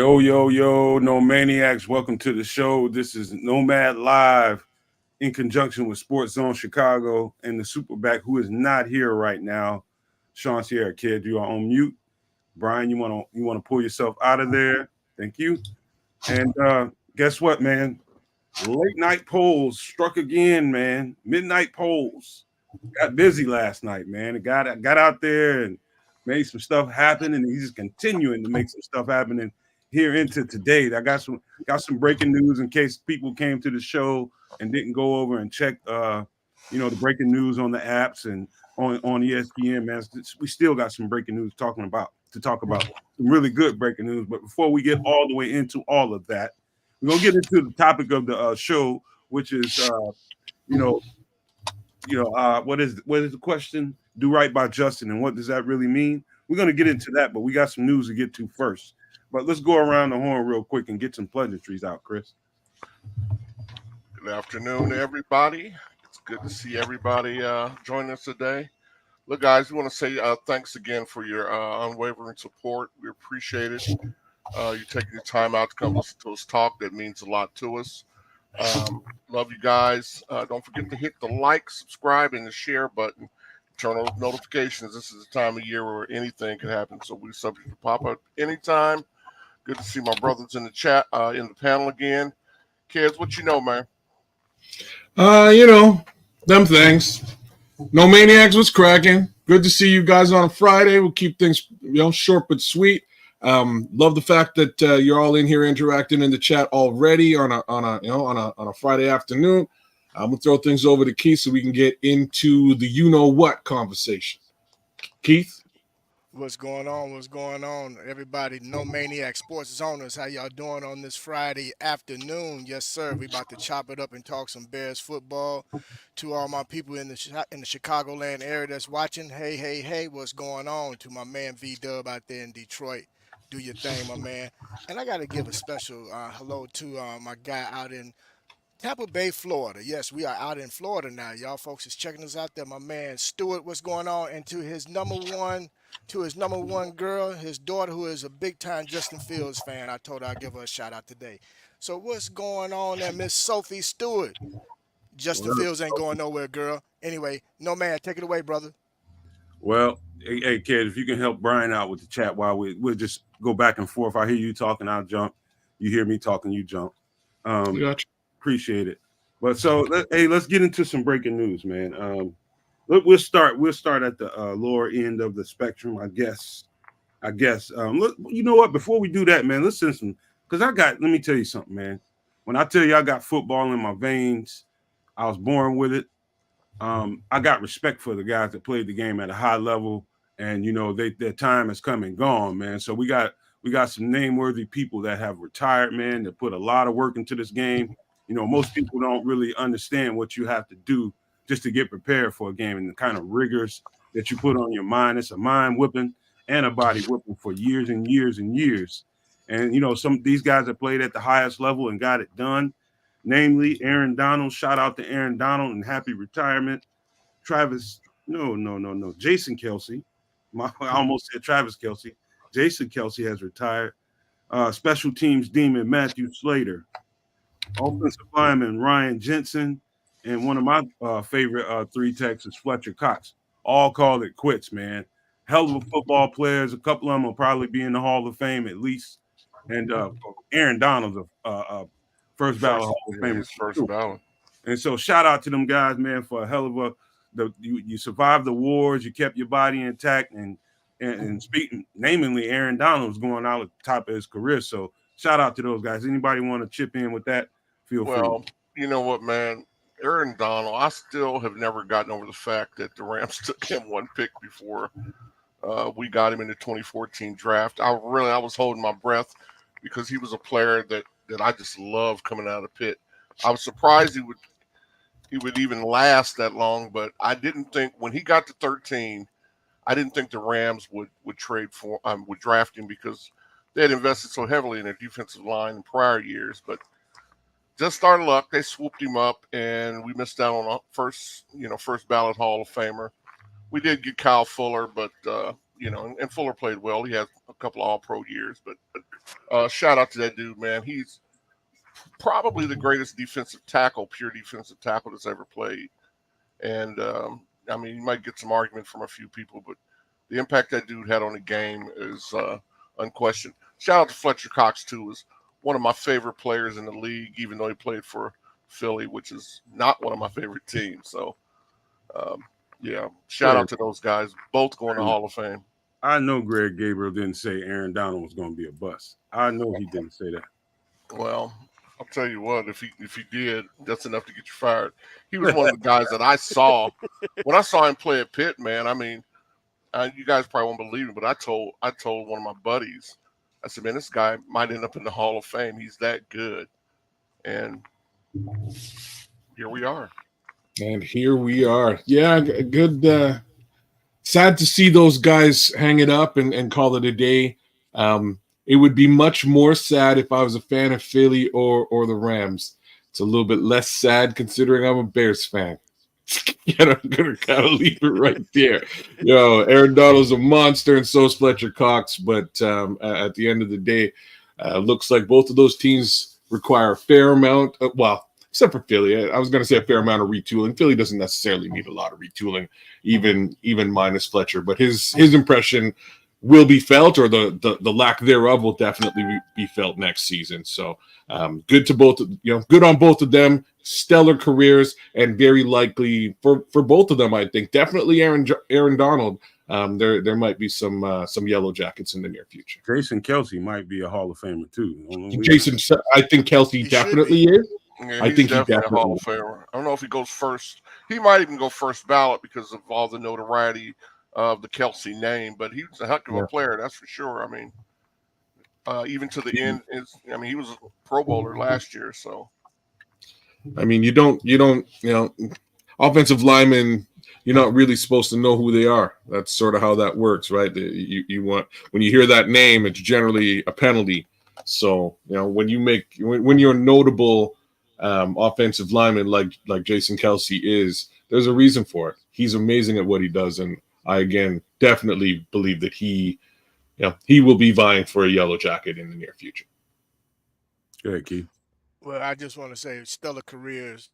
Yo, yo, yo, no maniacs. Welcome to the show. This is Nomad Live in conjunction with Sports Zone Chicago and the SuperBack, who is not here right now. Shawn Sierra, kid, you are on mute. Brian, you want to pull yourself out of there. Thank you. And guess what, man? Late night polls struck again, man. Midnight polls. Got busy last night, man. It got out there and made some stuff happen, and he's just continuing to make some stuff happen. And here into today, I got some breaking news in case people came to the show and didn't go over and check, the breaking news on the apps and on ESPN. Man, we still got some breaking news to talk about some really good breaking news. But before we get all the way into all of that, we're gonna get into the topic of the show, which is what is the question? Do right by Justin, and what does that really mean? We're going to get into that, but we got some news to get to first. But let's go around the horn real quick and get some pleasantries out, Chris. Good afternoon, everybody. It's good to see everybody join us today. Look, guys, we want to say thanks again for your unwavering support. We appreciate it. You taking your time out to come listen to us talk. That means a lot to us. Love you guys. Don't forget to hit the like, subscribe, and the share button. Turn on notifications. This is the time of year where anything can happen, so we're subject to pop up anytime. Good to see my brothers in the chat, in the panel again. Kids, what you know, man? Them things. No Maniacs was cracking. Good to see you guys on a Friday. We'll keep things, short but sweet. Love the fact that you're all in here interacting in the chat already on a Friday afternoon. I'm gonna throw things over to Keith so we can get into the what conversation. Keith, what's going on, everybody? No Maniac Sports Zoners, how y'all doing on this Friday afternoon? Yes, sir. We about to chop it up and talk some Bears football. To all my people in the Chicagoland area that's watching, hey, what's going on? To my man V-Dub out there in Detroit. Do your thing, my man. And I got to give a special hello to my guy out in Tampa Bay, Florida. Yes, we are out in Florida now. Y'all folks is checking us out there. My man Stewart, what's going on? And to his number one girl, his daughter, who is a big-time Justin Fields fan. I told her I'd give her a shout-out today. So what's going on there, Miss Sophie Stewart? Justin Fields ain't going nowhere, girl. Anyway, no man, take it away, brother. Well, hey, kid, if you can help Brian out with the chat while we'll just go back and forth. I hear you talking, I'll jump. You hear me talking, you jump. Gotcha. Appreciate it. But so, let's get into some breaking news, man. We'll start at the lower end of the spectrum, I guess. Look, you know what? Before we do that, man, let's send some, because let me tell you something, man. When I tell you I got football in my veins, I was born with it. I got respect for the guys that played the game at a high level, and their time has come and gone, man. So we got some name-worthy people that have retired, man, that put a lot of work into this game. Most people don't really understand what you have to do just to get prepared for a game and the kind of rigors that you put on your mind. It's a mind whipping and a body whipping for years and years and years. And, some of these guys that played at the highest level and got it done, namely Aaron Donald. Shout out to Aaron Donald and happy retirement. Jason Kelce. I almost said Travis Kelce. Jason Kelce has retired. Special teams demon Matthew Slater. Offensive lineman Ryan Jensen, and one of my favorite three techs is Fletcher Cox. All called it quits, man. Hell of a football players. A couple of them will probably be in the Hall of Fame at least. And Aaron Donald's a first ballot Hall of Famer. First ballot. And so shout out to them guys, man, for a hell of you survived the wars, you kept your body intact, and speaking, namely Aaron Donald was going out at the top of his career. So shout out to those guys. Anybody want to chip in with that? Feel free. Well, you know what, man? Aaron Donald, I still have never gotten over the fact that the Rams took him one pick before we got him in the 2014 draft. I was holding my breath because he was a player that I just loved coming out of the pit. I was surprised he would even last that long, but I didn't think when he got to 13, I didn't think the Rams would draft him because they had invested so heavily in their defensive line in prior years. But just our luck, they swooped him up, and we missed out on a first ballot Hall of Famer. We did get Kyle Fuller, but and Fuller played well. He had a couple of All-Pro years, but shout out to that dude, man. He's probably the greatest pure defensive tackle that's ever played. And I mean, you might get some argument from a few people, but the impact that dude had on the game is unquestioned. Shout out to Fletcher Cox too. Is one of my favorite players in the league, even though he played for Philly, which is not one of my favorite teams. So, yeah, shout out to those guys, both going to Hall of Fame. I know Greg Gabriel didn't say Aaron Donald was going to be a bust. I know he didn't say that. Well, I'll tell you what, if he did, that's enough to get you fired. He was one of the guys that I saw when I saw him play at Pitt, man. I mean, you guys probably won't believe me, but I told one of my buddies, I said, man, this guy might end up in the Hall of Fame. He's that good. And here we are. And here we are. Yeah, good. Sad to see those guys hang it up and call it a day. It would be much more sad if I was a fan of Philly or the Rams. It's a little bit less sad considering I'm a Bears fan. I'm going to kind of leave it right there. Aaron Donald's a monster and so is Fletcher Cox. But at the end of the day, looks like both of those teams require a fair amount of, except for Philly. I was going to say a fair amount of retooling. Philly doesn't necessarily need a lot of retooling, even minus Fletcher. But his impression will be felt, or the lack thereof will definitely be felt next season. So good to both, good on both of them. Stellar careers, and very likely for both of them, I think. Definitely Aaron Donald. There might be some Yellow Jackets in the near future. Jason Kelce might be a Hall of Famer too. I think Kelce definitely is. Yeah, I think he's definitely a Hall of Famer. I don't know if he goes first. He might even go first ballot because of all the notoriety of the Kelce name, but he was a heck of a player, that's for sure. I mean, even to the end, he was a Pro Bowler last year, so. I mean, you don't, offensive linemen, you're not really supposed to know who they are. That's sort of how that works, right? You want, when you hear that name, it's generally a penalty. So, when you're a notable offensive lineman like Jason Kelce is, there's a reason for it. He's amazing at what he does, and I again definitely believe that he will be vying for a Yellow Jacket in the near future. Go ahead, Keith. Well, I just want to say stellar careers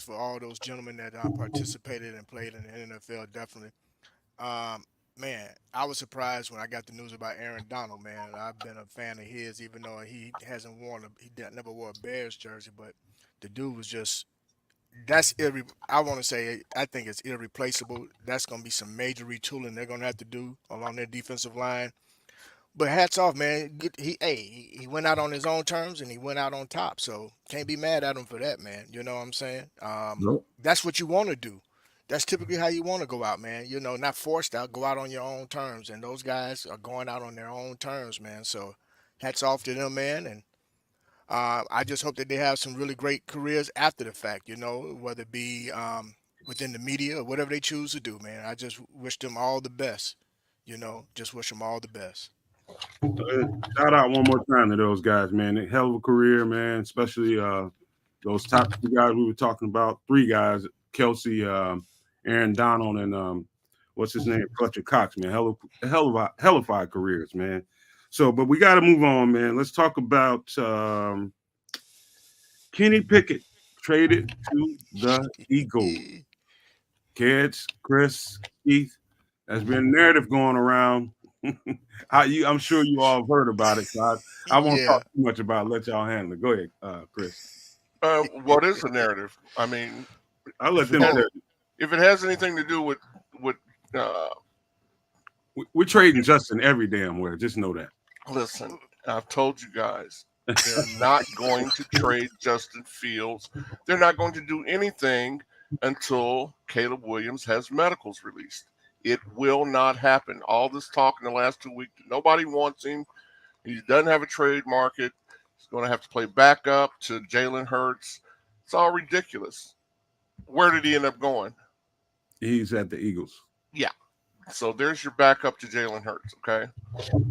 for all those gentlemen that participated and played in the NFL. Definitely. Man, I was surprised when I got the news about Aaron Donald, man. I've been a fan of his, even though he never wore a Bears jersey, but the dude was just, I think it's irreplaceable. That's going to be some major retooling they're going to have to do along their defensive line. But hats off, man. He went out on his own terms and he went out on top. So can't be mad at him for that, man. You know what I'm saying? Nope. That's what you want to do. That's typically how you want to go out, man. Not forced out, go out on your own terms. And those guys are going out on their own terms, man. So hats off to them, man. And I just hope that they have some really great careers after the fact, whether it be within the media or whatever they choose to do, man. I just wish them all the best. Just wish them all the best. Shout out one more time to those guys, man. A hell of a career, man. Especially those top two guys we were talking about. Three guys: Kelce, Aaron Donald, and what's his name, Fletcher Cox. Man, hellified careers, man. So, but we got to move on, man. Let's talk about Kenny Pickett traded to the Eagles. Kids, Chris, Keith, there's been a narrative going around. I'm sure you all have heard about it. So I won't talk too much about it. Let y'all handle it. Go ahead, Chris. What is the narrative? I mean, I'll let them tell you. If it has anything to do with we're trading Justin every damn where. Just know that. Listen, I've told you guys, they're not going to trade Justin Fields. They're not going to do anything until Caleb Williams has medicals released. It will not happen. All this talk in the last 2 weeks, nobody wants him. He doesn't have a trade market. He's going to have to play backup to Jalen Hurts. It's all ridiculous. Where did he end up going? He's at the Eagles. Yeah. So there's your backup to Jalen Hurts, okay?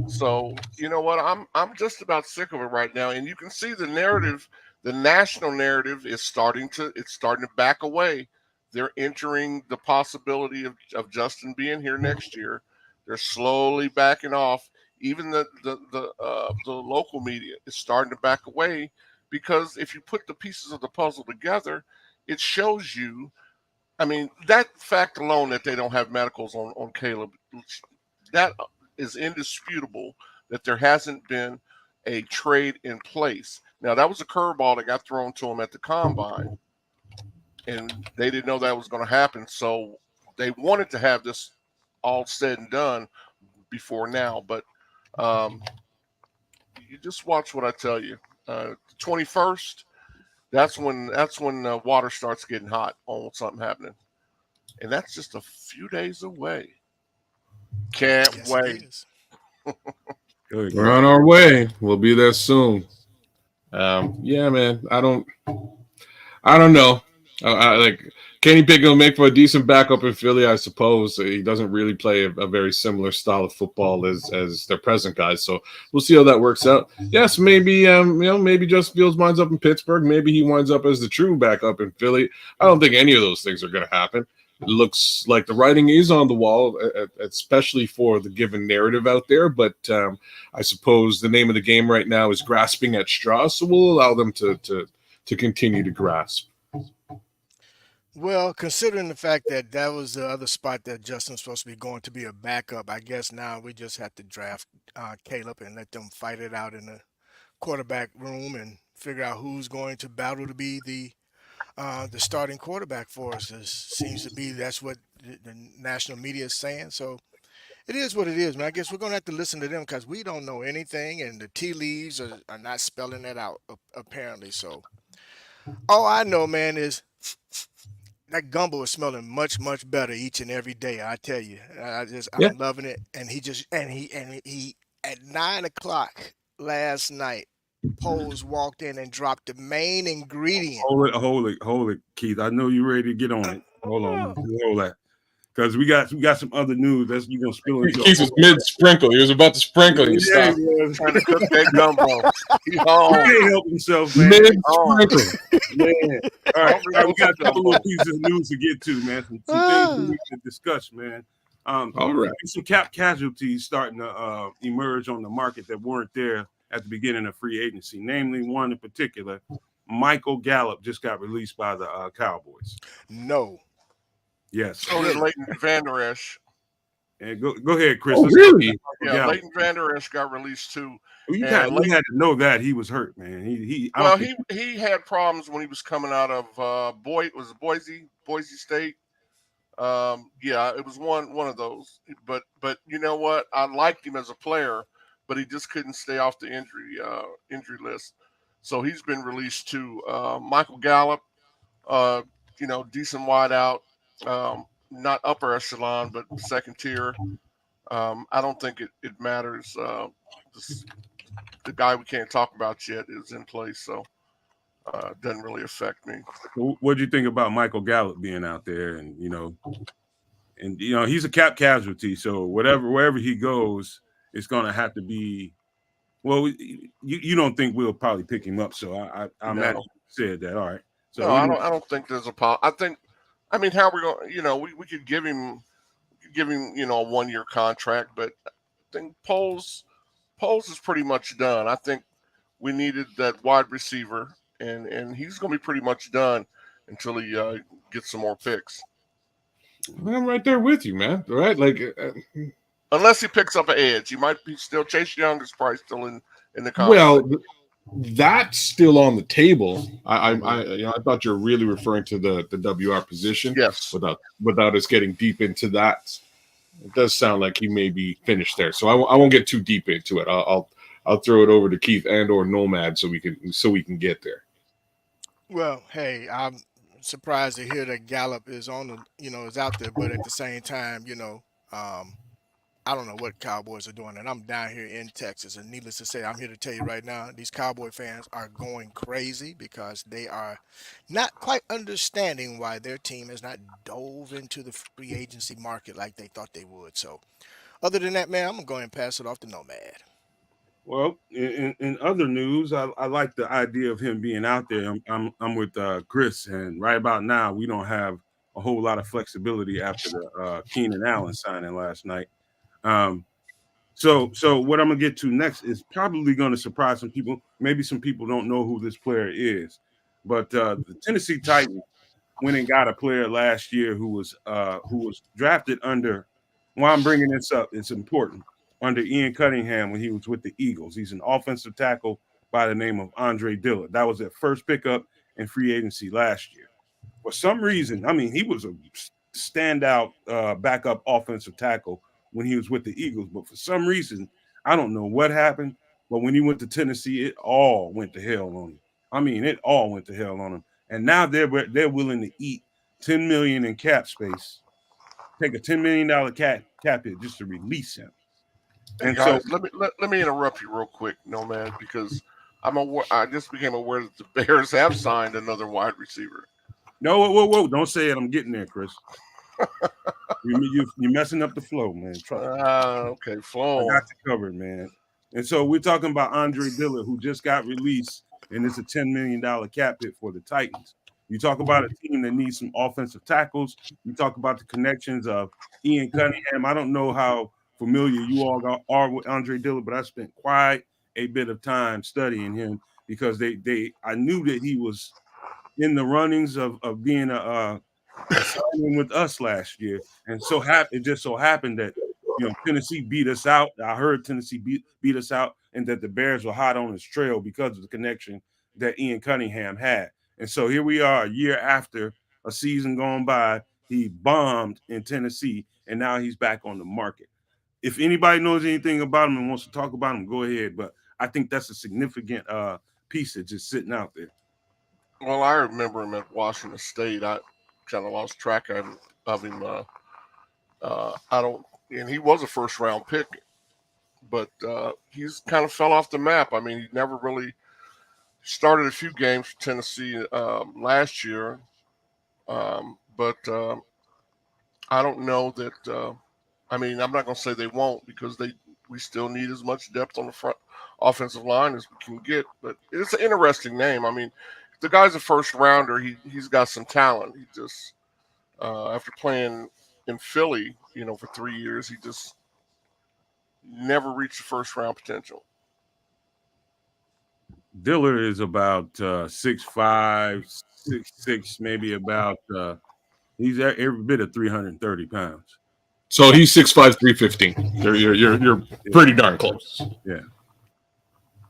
So, you know what? I'm just about sick of it right now. And you can see the narrative, the national narrative is starting to back away. They're entering the possibility of Justin being here next year. They're slowly backing off. Even the local media is starting to back away, because if you put the pieces of the puzzle together, it shows you. I mean, that fact alone that they don't have medicals on Caleb, that is indisputable, that there hasn't been a trade in place. Now, that was a curveball that got thrown to him at the combine, and they didn't know that was going to happen. So they wanted to have this all said and done before now. But you just watch what I tell you. 21st, that's when water starts getting hot on something happening. And that's just a few days away. Can't wait. We're on our way. We'll be there soon. Yeah, man. I don't know. Like Kenny Pickett will make for a decent backup in Philly, I suppose. He doesn't really play a very similar style of football as their present guys. So we'll see how that works out. Yes, maybe maybe Justin Fields winds up in Pittsburgh. Maybe he winds up as the true backup in Philly. I don't think any of those things are going to happen. It looks like the writing is on the wall, especially for the given narrative out there. But I suppose the name of the game right now is grasping at straws. So we'll allow them to continue to grasp. Well, considering the fact that that was the other spot that Justin's supposed to be going to be a backup, I guess now we just have to draft Caleb and let them fight it out in the quarterback room and figure out who's going to battle to be the starting quarterback for us. It seems to be that's what the national media is saying. So it is what it is, man. I guess we're going to have to listen to them because we don't know anything, and the tea leaves are not spelling that out, apparently. So all I know, man, is that gumbo is smelling much, much better each and every day. I tell you, I'm loving it. And he at 9:00 last night, Poles walked in and dropped the main ingredient. Hold it, Keith. I know you're ready to get on it. Hold on, hold that, because we got some other news that's you gonna spill into. Keith was mid sprinkle. He was about to sprinkle. You stopped. Trying to cook that gumbo. He can't help himself, man. Mid sprinkle. Man. All right, we got a couple more pieces of news to get to, man. Some things we need to discuss, man. All right. Some cap casualties starting to emerge on the market that weren't there at the beginning of free agency. Namely, one in particular, Michael Gallup just got released by the Cowboys. No. Yes. So did Leighton Vander Esch. And go ahead, Chris. Oh, really? Yeah, Leighton Vander Esch got released too. Well, you had to know that he was hurt, man. He had problems when he was coming out of Boise State. Yeah, it was one of those. But you know what? I liked him as a player, but he just couldn't stay off the injury list. So he's been released too. Michael Gallup, decent wideout, not upper echelon, but second tier. I don't think it matters. The guy we can't talk about yet is in place, so it doesn't really affect me. What do you think about Michael Gallup being out there? And he's a cap casualty, so wherever he goes, it's going to have to be. Well, you don't think we'll probably pick him up, so I'm glad you said that. All right. So no, I don't think there's a problem. I mean, how we're going? We could give him a 1-year contract, but I think Poles is pretty much done. I think we needed that wide receiver, and he's going to be pretty much done until he gets some more picks. I'm right there with you, man. Right, like. Unless he picks up an edge, he might be still. Chase Young is probably still in the conversation. Well, that's still on the table. I thought you were really referring to the WR position. Yes. Without us getting deep into that, it does sound like he may be finished there. So I won't get too deep into it. I'll throw it over to Keith and or Nomad so we can get there. Well, hey, I'm surprised to hear that Gallup is is out there, but at the same time, I don't know what Cowboys are doing, and I'm down here in Texas. And needless to say, I'm here to tell you right now, these Cowboy fans are going crazy because they are not quite understanding why their team has not dove into the free agency market like they thought they would. So other than that, man, I'm going to go ahead and pass it off to Nomad. Well, in other news, I like the idea of him being out there. I'm with Chris, and right about now, we don't have a whole lot of flexibility after the Keenan Allen signing last night. So what I'm gonna get to next is probably going to surprise some people. Maybe some people don't know who this player is, but the Tennessee Titans went and got a player last year who was drafted under. Why I'm bringing this up, it's important. Under Ian Cunningham when he was with the Eagles. He's an offensive tackle by the name of Andre Dillard. That was their first pickup in free agency last year. For some reason, I mean, he was a standout backup offensive tackle when he was with the Eagles. But for some reason, I don't know what happened. But when he went to Tennessee, it all went to hell on him. I mean, it all went to hell on him. And now they're willing to eat $10 million in cap space, take a $10 million cap hit just to release him. And guys, let me interrupt you real quick, Nomad, because I just became aware that the Bears have signed another wide receiver. No, whoa! Don't say it. I'm getting there, Chris. You're messing up the flow, man. Okay, flow. I got you covered, man. And so we're talking about Andre Dillard, who just got released, and it's a $10 million cap hit for the Titans. You talk about a team that needs some offensive tackles. You talk about the connections of Ian Cunningham. I don't know how familiar you all are with Andre Dillard, but I spent quite a bit of time studying him because I knew that he was in the runnings of being a signing with us last year, and it just so happened that Tennessee beat us out. I heard Tennessee beat us out, and that the Bears were hot on his trail because of the connection that Ian Cunningham had. And so here we are, a year after a season gone by. He bombed in Tennessee, and now he's back on the market. If anybody knows anything about him and wants to talk about him, go ahead. But I think that's a significant piece that's just sitting out there. Well, I remember him at Washington State. I kind of lost track of him. And he was a first round pick, but he's kind of fell off the map. I mean, he never really started a few games for Tennessee last year, but I don't know that. I mean, I'm not going to say they won't because we still need as much depth on the front offensive line as we can get. But it's an interesting name. I mean, the guy's a first rounder. He's got some talent. He just after playing in Philly, for 3 years, he just never reached the first round potential. Dillard is about 6'5", 6'6", maybe about he's every bit of 330 pounds. So he's 6'5", 315. You're pretty darn close. Yeah.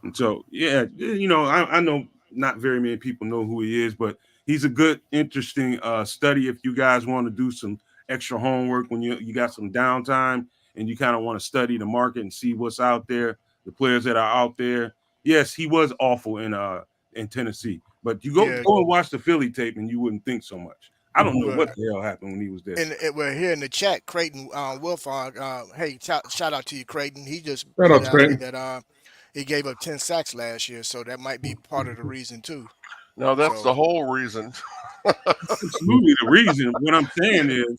And so I know not very many people know who he is, but he's a good, interesting study if you guys want to do some extra homework when you got some downtime and you kind of want to study the market and see what's out there, the players that are out there. Yes, he was awful in Tennessee, but you go and watch the Philly tape and you wouldn't think so much. I don't know what the hell happened when he was there. And we're here in the chat, Creighton Wilfon. Hey, shout out to you, Creighton. He just shout out Creighton. That he gave up 10 sacks last year, so that might be part of the reason too. No, that's the whole reason. Absolutely the reason. What I'm saying is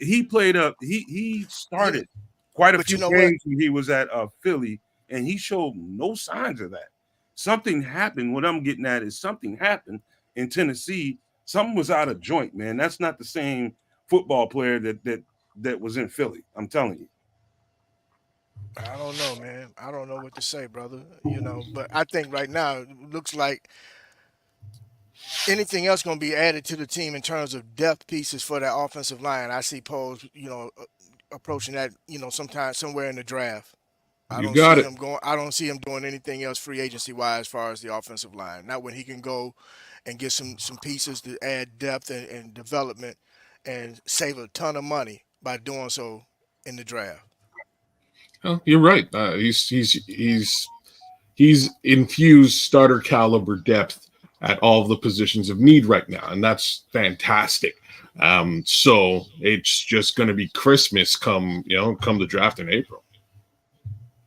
he started quite a few games when he was at Philly, and he showed no signs of that. Something happened. What I'm getting at is something happened in Tennessee. Something was out of joint, man. That's not the same football player that was in Philly. I'm telling you. I don't know, man. I don't know what to say, brother. But I think right now it looks like anything else going to be added to the team in terms of depth pieces for that offensive line. I see Poles, approaching that, sometime somewhere in the draft. I don't see him doing anything else free agency wise as far as the offensive line. Not when he can go and get some pieces to add depth and development and save a ton of money by doing so in the draft. Oh, you're right. He's infused starter caliber depth at all of the positions of need right now, and that's fantastic. So it's just going to be Christmas come the draft in April.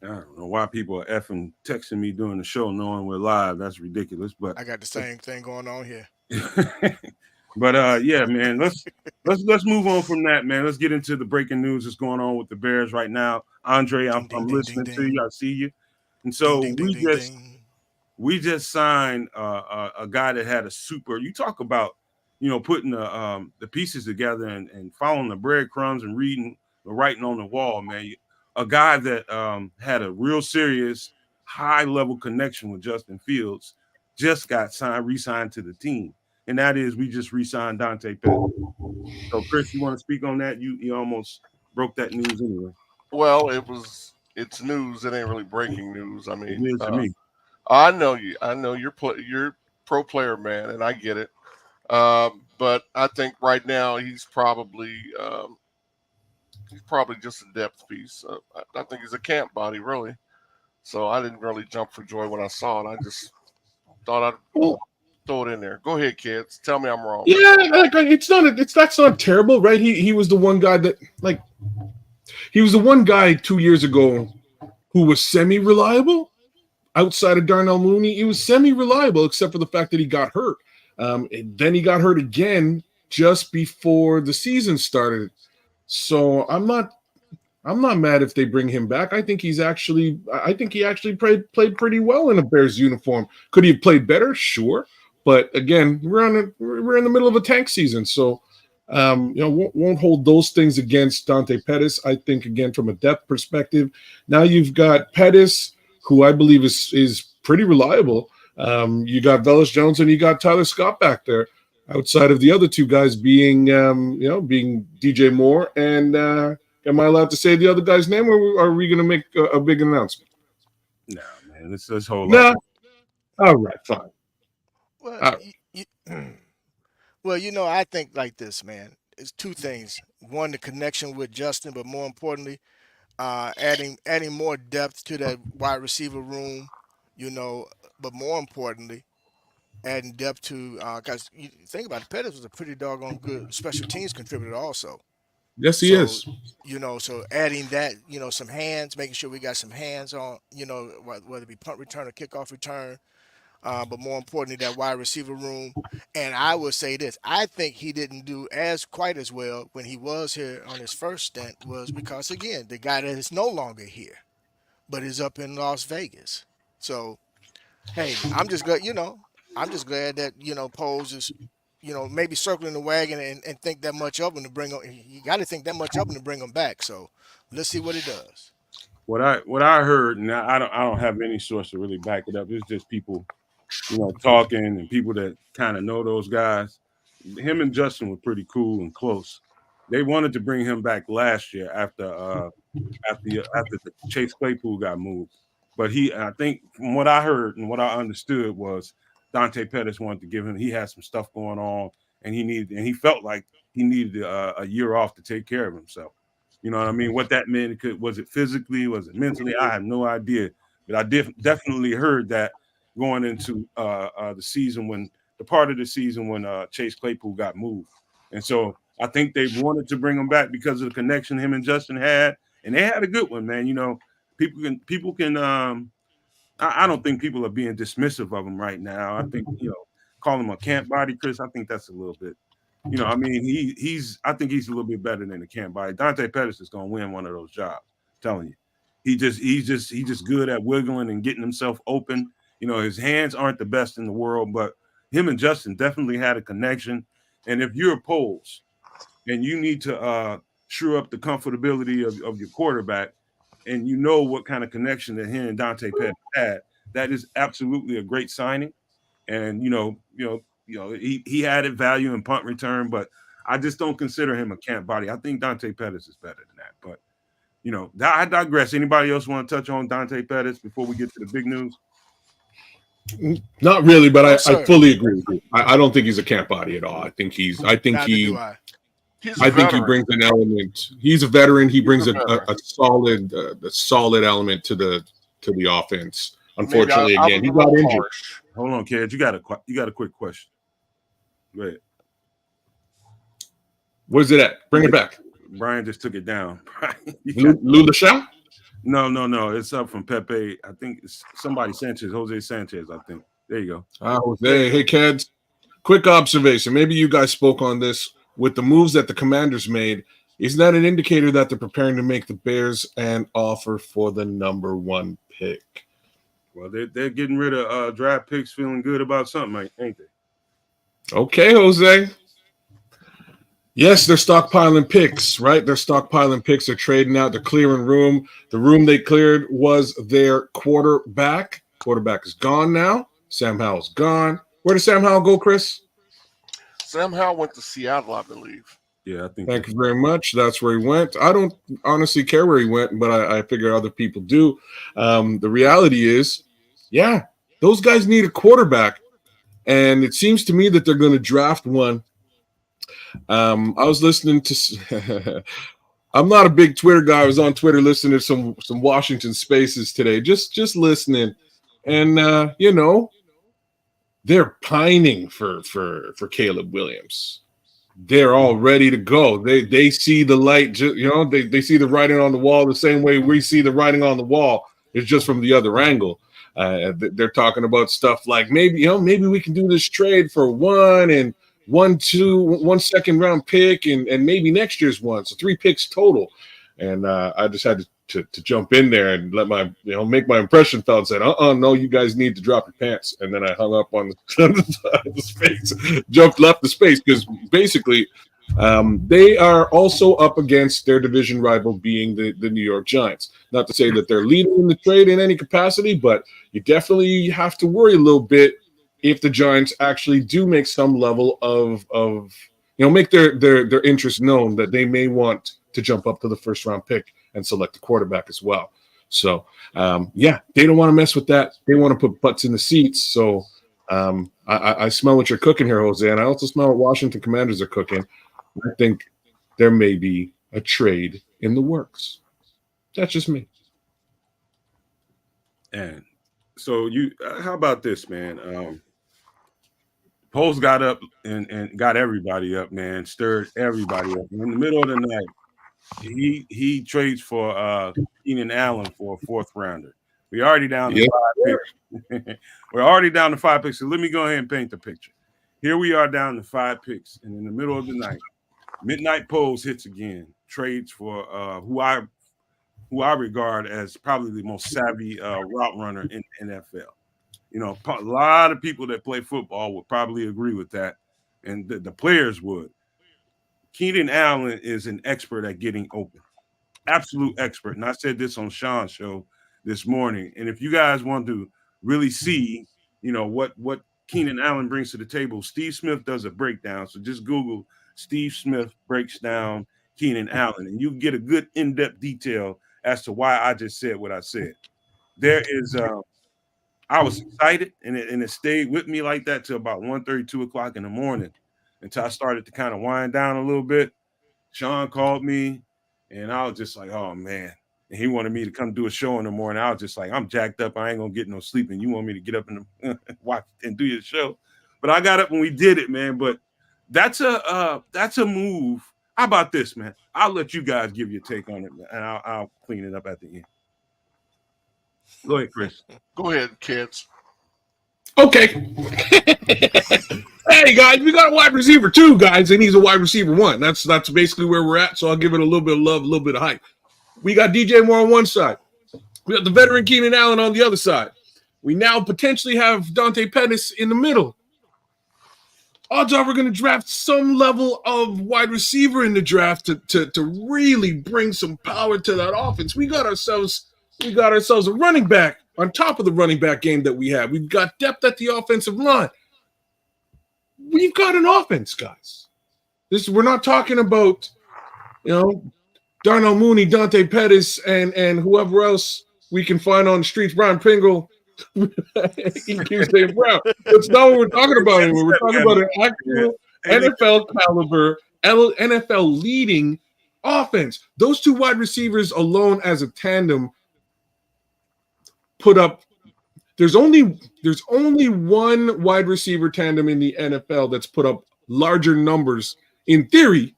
I don't know why people are effing texting me during the show knowing we're live. That's ridiculous. But I got the same thing going on here. But yeah, man, let's move on from that, man. Let's get into the breaking news that's going on with the Bears right now. Andre, I'm listening to you. I see you. And so we just signed a guy that had a super. You talk about putting the pieces together and following the breadcrumbs and reading the writing on the wall, man. A guy that had a real serious, high-level connection with Justin Fields just got re-signed to the team, and that is we just re-signed Dante Pettis. So, Chris, you want to speak on that? You almost broke that news anyway. Well, it's news. It ain't really breaking news. I It mean, is to me. I know you. I know you're pro player, man, and I get it. But I think right now he's probably just a depth piece. I think he's a camp body, really. So I didn't really jump for joy when I saw it. I just thought I'd throw it in there. Go ahead, kids. Tell me I'm wrong. Yeah, like that's not terrible, right? He was the one guy that he was the one guy 2 years ago who was semi-reliable outside of Darnell Mooney. He was semi-reliable except for the fact that he got hurt. And then he got hurt again just before the season started. So I'm not mad if they bring him back. I think he actually played pretty well in a Bears uniform. Could he have played better? Sure. But again, we're in the middle of a tank season, so won't hold those things against Dante Pettis. I think again from a depth perspective, now you've got Pettis, who I believe is pretty reliable. You got Velus Jones and you got Tyler Scott back there. Outside of the other two guys being being DJ Moore and am I allowed to say the other guy's name, or are we going to make a big announcement? No, man. Let's hold on. No. All right, fine. Well, well, I think like this, man. It's two things. One, the connection with Justin, but more importantly, adding more depth to that wide receiver room, but more importantly, adding depth to because you think about it, Pettis was a pretty doggone good special teams contributor also. Yes, he is. So adding that, some hands, making sure we got some hands on, whether it be punt return or kickoff return. But more importantly, that wide receiver room. And I would say this: I think he didn't do quite as well when he was here on his first stint, was because again, the guy that is no longer here, but is up in Las Vegas. So, hey, I'm just glad, I'm just glad that Poles is, maybe circling the wagon and think that much of him to bring him. You got to think that much of him to bring him back. So let's see what he does. What I heard, and I don't have any source to really back it up. It's just people, talking and people that kind of know those guys. Him and Justin were pretty cool and close. They wanted to bring him back last year after the Chase Claypool got moved, but I think from what I heard and what I understood was Dante Pettis wanted to give him. He had some stuff going on, and he felt like he needed a year off to take care of himself. You know what I mean? What that meant, was it physically? Was it mentally? I have no idea. But I definitely heard that going into the part of the season when Chase Claypool got moved. And so I think they wanted to bring him back because of the connection him and Justin had. And they had a good one, man. People can I don't think people are being dismissive of him right now. I think, call him a camp body, Chris. I think that's a little bit, I think he's a little bit better than a camp body. Dante Pettis is going to win one of those jobs. I'm telling you, he's just good at wiggling and getting himself open. His hands aren't the best in the world, but him and Justin definitely had a connection. And if you're Poles and you need to shore up the comfortability of your quarterback, and what kind of connection that him and Dante Pettis had, that is absolutely a great signing. And he added value in punt return, but I just don't consider him a camp body. I think Dante Pettis is better than that. But I digress. Anybody else want to touch on Dante Pettis before we get to the big news? Not really, but I fully agree with you. I don't think he's a camp body at all. I think he brings an element. He's a veteran. He brings a solid element to the offense. Unfortunately, again, he got injured. Hold on, Kedz. You got a quick question. Go ahead. Where's it at? Bring it back. Brian just took it down. Lou LaShaw? No. It's up from Pepe. I think it's somebody Sanchez, Jose Sanchez, I think. There you go. Jose. Hey, Kedz. Quick observation. Maybe you guys spoke on this. With the moves that the Commanders made, isn't that an indicator that they're preparing to make the Bears an offer for the number 1 pick? Well, they're getting rid of draft picks, feeling good about something, ain't they? Okay, Jose. Yes, they're stockpiling picks, right? They're stockpiling picks. They're trading out. They're clearing room. The room they cleared was their quarterback. Quarterback is gone now. Sam Howell's gone. Where did Sam Howell go, Chris? Sam Howell went to Seattle, I believe. Yeah, I think. Thank you very much. That's where he went. I don't honestly care where he went, but I figure other people do. The reality is, yeah, those guys need a quarterback. And it seems to me that they're going to draft one. I was listening to I'm not a big Twitter guy. I was on Twitter listening to some Washington Spaces today, just listening. And they're pining for Caleb Williams. They're all ready to go. They see the light, they see the writing on the wall the same way we see the writing on the wall. It's just from the other angle. They're talking about stuff like maybe we can do this trade for one second round pick and maybe next year's one. So 3 picks total. And I just had to jump in there and let my make my impression felt and said, no, you guys need to drop your pants. And then I hung up on the space, left the space, because basically they are also up against their division rival being the New York Giants. Not to say that they're leading in the trade in any capacity, but you definitely have to worry a little bit if the Giants actually do make some level of make their interest known that they may want to jump up to the first round pick and select a quarterback as well. So, they don't want to mess with that. They want to put butts in the seats. So I smell what you're cooking here, Jose, and I also smell what Washington Commanders are cooking. I think there may be a trade in the works. That's just me. And so how about this, man? Poles got up and got everybody up, man. Stirred everybody up. And in the middle of the night, he trades for Keenan Allen for a 4th rounder. We're already down to 5 picks. We're already down to 5 picks. So let me go ahead and paint the picture. Here we are down to 5 picks, and in the middle of the night, Midnight Poles hits again. Trades for who I regard as probably the most savvy route runner in the NFL. A lot of people that play football would probably agree with that, and the players would. Keenan Allen is an expert at getting open, absolute expert. And I said this on Shawn's show this morning. And if you guys want to really see, what Keenan Allen brings to the table, Steve Smith does a breakdown. So just Google Steve Smith breaks down Keenan Allen, and you get a good in-depth detail as to why I just said what I said. There is, I was excited, and it stayed with me like that till about 1:30, 2 o'clock in the morning, until I started to kind of wind down a little bit. Shawn called me, and I was just like, oh, man. And he wanted me to come do a show in the morning. I was just like, I'm jacked up. I ain't going to get no sleep, and you want me to get up and watch and do your show. But I got up and we did it, man. But that's a move. How about this, man? I'll let you guys give your take on it, and I'll clean it up at the end. Go ahead, Chris. Go ahead, kids. Okay. Hey, guys, we got a wide receiver too, guys, and he's a wide receiver 1. That's basically where we're at, so I'll give it a little bit of love, a little bit of hype. We got djmoore on one side. We got the veteran Keenan Allen on the other side. We now potentially have Dante Pettis in the middle. Odds are we're going to draft some level of wide receiver in the draft to really bring some power to that offense. We got ourselves a running back on top of the running back game that we have. We've got depth at the offensive line. We've got an offense, guys. We're not talking about, Darnell Mooney, Dante Pettis, and whoever else we can find on the streets, Brian Pringle, EQ Brown. That's not what we're talking about anymore. We're talking about an actual NFL caliber, NFL leading offense. Those 2 wide receivers alone as a tandem put up. There's only one wide receiver tandem in the NFL that's put up larger numbers in theory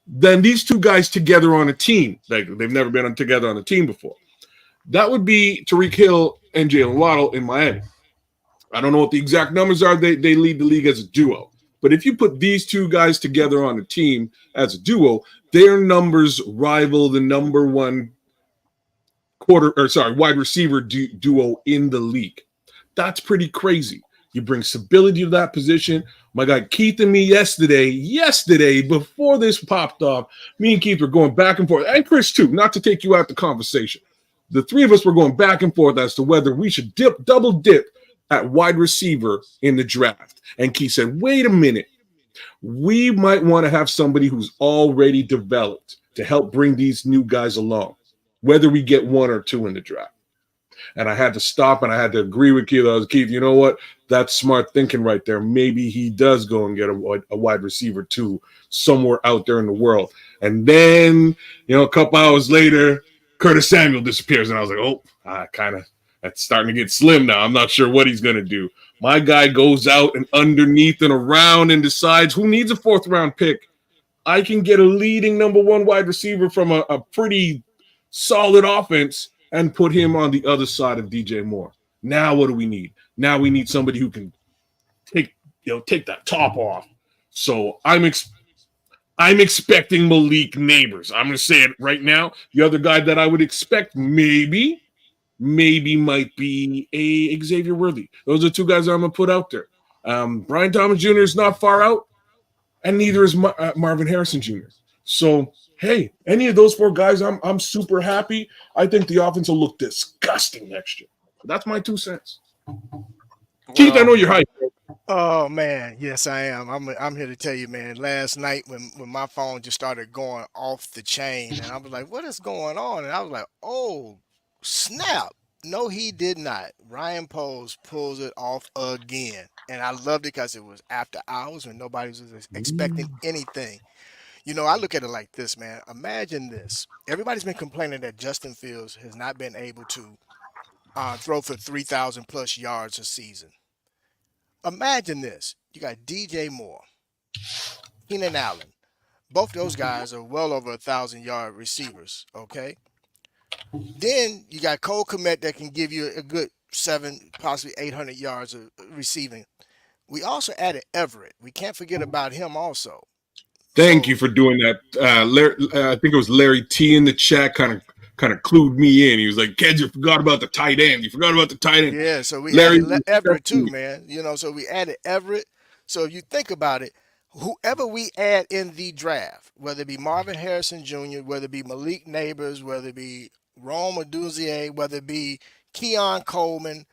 than these 2 guys together on a team. Like, they've never been together on a team before. That would be Tyreek Hill and Jalen Waddle in Miami. I don't know what the exact numbers are. They lead the league as a duo. But if you put these 2 guys together on a team as a duo, their numbers rival the number 1 wide receiver duo in the league. That's pretty crazy. You bring stability to that position. My guy Keith and me yesterday, before this popped off, me and Keith were going back and forth, and Chris too, not to take you out the conversation. The three of us were going back and forth as to whether we should double dip at wide receiver in the draft. And Keith said, wait a minute. We might want to have somebody who's already developed to help bring these new guys along, whether we get one or two in the draft. And I had to stop and I had to agree with Keith. I was, Keith, you know what? That's smart thinking right there. Maybe he does go and get a wide receiver too somewhere out there in the world. And then, a couple hours later, Curtis Samuel disappears. And I was like, oh, that's starting to get slim now. I'm not sure what he's going to do. My guy goes out and underneath and around and decides who needs a 4th round pick. I can get a leading number 1 wide receiver from a pretty solid offense and put him on the other side of DJ Moore. Now what do we need? Now we need somebody who can take that top off. So I'm expecting Maliknabors. I'm going to say it right now. The other guy that I would expect maybe might be a Xavier Worthy. Those are 2 guys I'm going to put out there. Brian Thomas Jr. is not far out, and neither is Marvin Harrison Jr. So, hey, any of those 4 guys, I'm super happy. I think the offense will look disgusting next year. That's my 2 cents. Keith, I know you're hyped. Oh man, yes I am. I'm here to tell you, man. Last night when my phone just started going off the chain, and I was like, "What is going on?" And I was like, "Oh, snap!" No, he did not. Ryan Poles pulls it off again, and I loved it because it was after hours when nobody was expecting anything. I look at it like this, man. Imagine this. Everybody's been complaining that Justin Fields has not been able to throw for 3,000 plus yards a season. Imagine this. You got DJ Moore, Keenan Allen. Both those guys are well over 1,000-yard receivers, okay? Then you got Cole Kmet that can give you a good 7, possibly 800 yards of receiving. We also added Everett. We can't forget about him also. Thank you for doing that. I think it was Larry T in the chat kind of clued me in. He was like, Kedz, you forgot about the tight end. Yeah, so we added Everett too, man. So we added Everett. So if you think about it, whoever we add in the draft, whether it be Marvin Harrison Jr., whether it be Maliknabors, whether it be Rome Aduzier, whether it be Keon Coleman,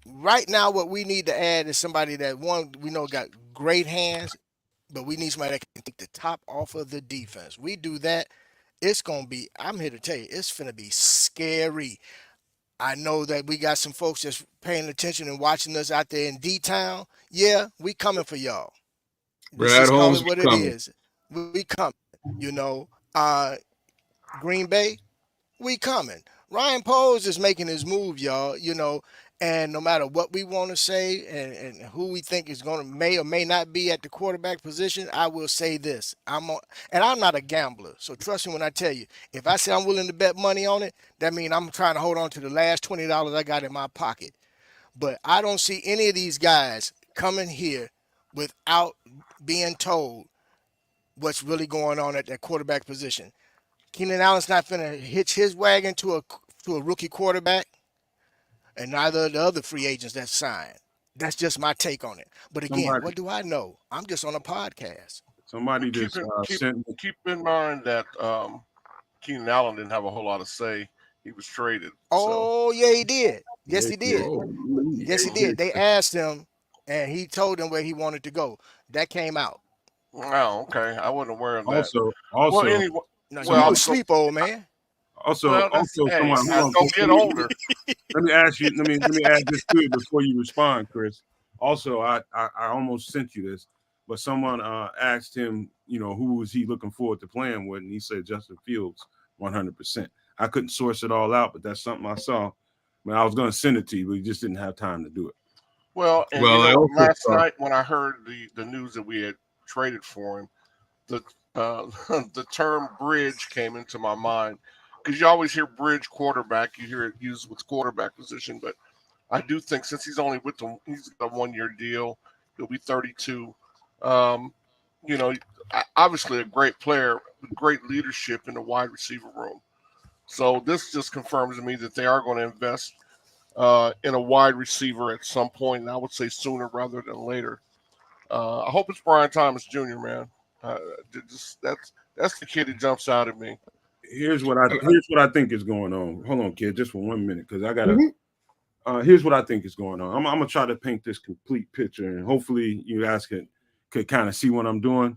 right now what we need to add is somebody that, one, we know got great hands, but we need somebody that can take the top off of the defense. We do that, it's going to be, I'm here to tell you, it's going to be scary. I know that we got some folks that's paying attention and watching us out there in D-Town. Yeah, we coming for y'all. Brad Holmes, what it is. We coming. Green Bay, we coming. Ryan Poles is making his move, y'all, and no matter what we want to say and who we think is going to may or may not be at the quarterback position, I will say this. I'm not a gambler. So trust me when I tell you, if I say I'm willing to bet money on it, that means I'm trying to hold on to the last $20 I got in my pocket. But I don't see any of these guys coming here without being told what's really going on at that quarterback position. Keenan Allen's not finna hitch his wagon to a rookie quarterback, and neither of the other free agents that's signed. That's just my take on it. But again, what do I know? I'm just on a podcast. Somebody just keep in mind that Keenan Allen didn't have a whole lot of say. He was traded. Oh, yeah, he did. Yes, he did. Yes, he did. They asked him, and he told them where he wanted to go. That came out. Oh, okay. I wasn't aware of that. Also, anyway, no, you don't sleep, old man. Someone, don't get older. Let me ask you. Let me add this to it before you respond, Chris. Also, I almost sent you this, but someone asked him, who was he looking forward to playing with, and he said Justin Fields, 100%. I couldn't source it all out, but that's something I saw. I was going to send it to you, but you just didn't have time to do it. Well, last night when I heard the news that we had traded for him, the term bridge came into my mind, because you always hear bridge quarterback, you hear it used with quarterback position, but I do think since he's only he's got a 1-year deal, he'll be 32. Obviously a great player, great leadership in the wide receiver room. So this just confirms to me that they are going to invest in a wide receiver at some point, and I would say sooner rather than later. I hope it's Brian Thomas Jr., man. That's the kid that jumps out at me. Here's what I think is going on. Hold on, kid, just for 1 minute, because I gotta. Mhm. Here's what I think is going on. I'm gonna try to paint this complete picture, and hopefully you guys could kind of see what I'm doing.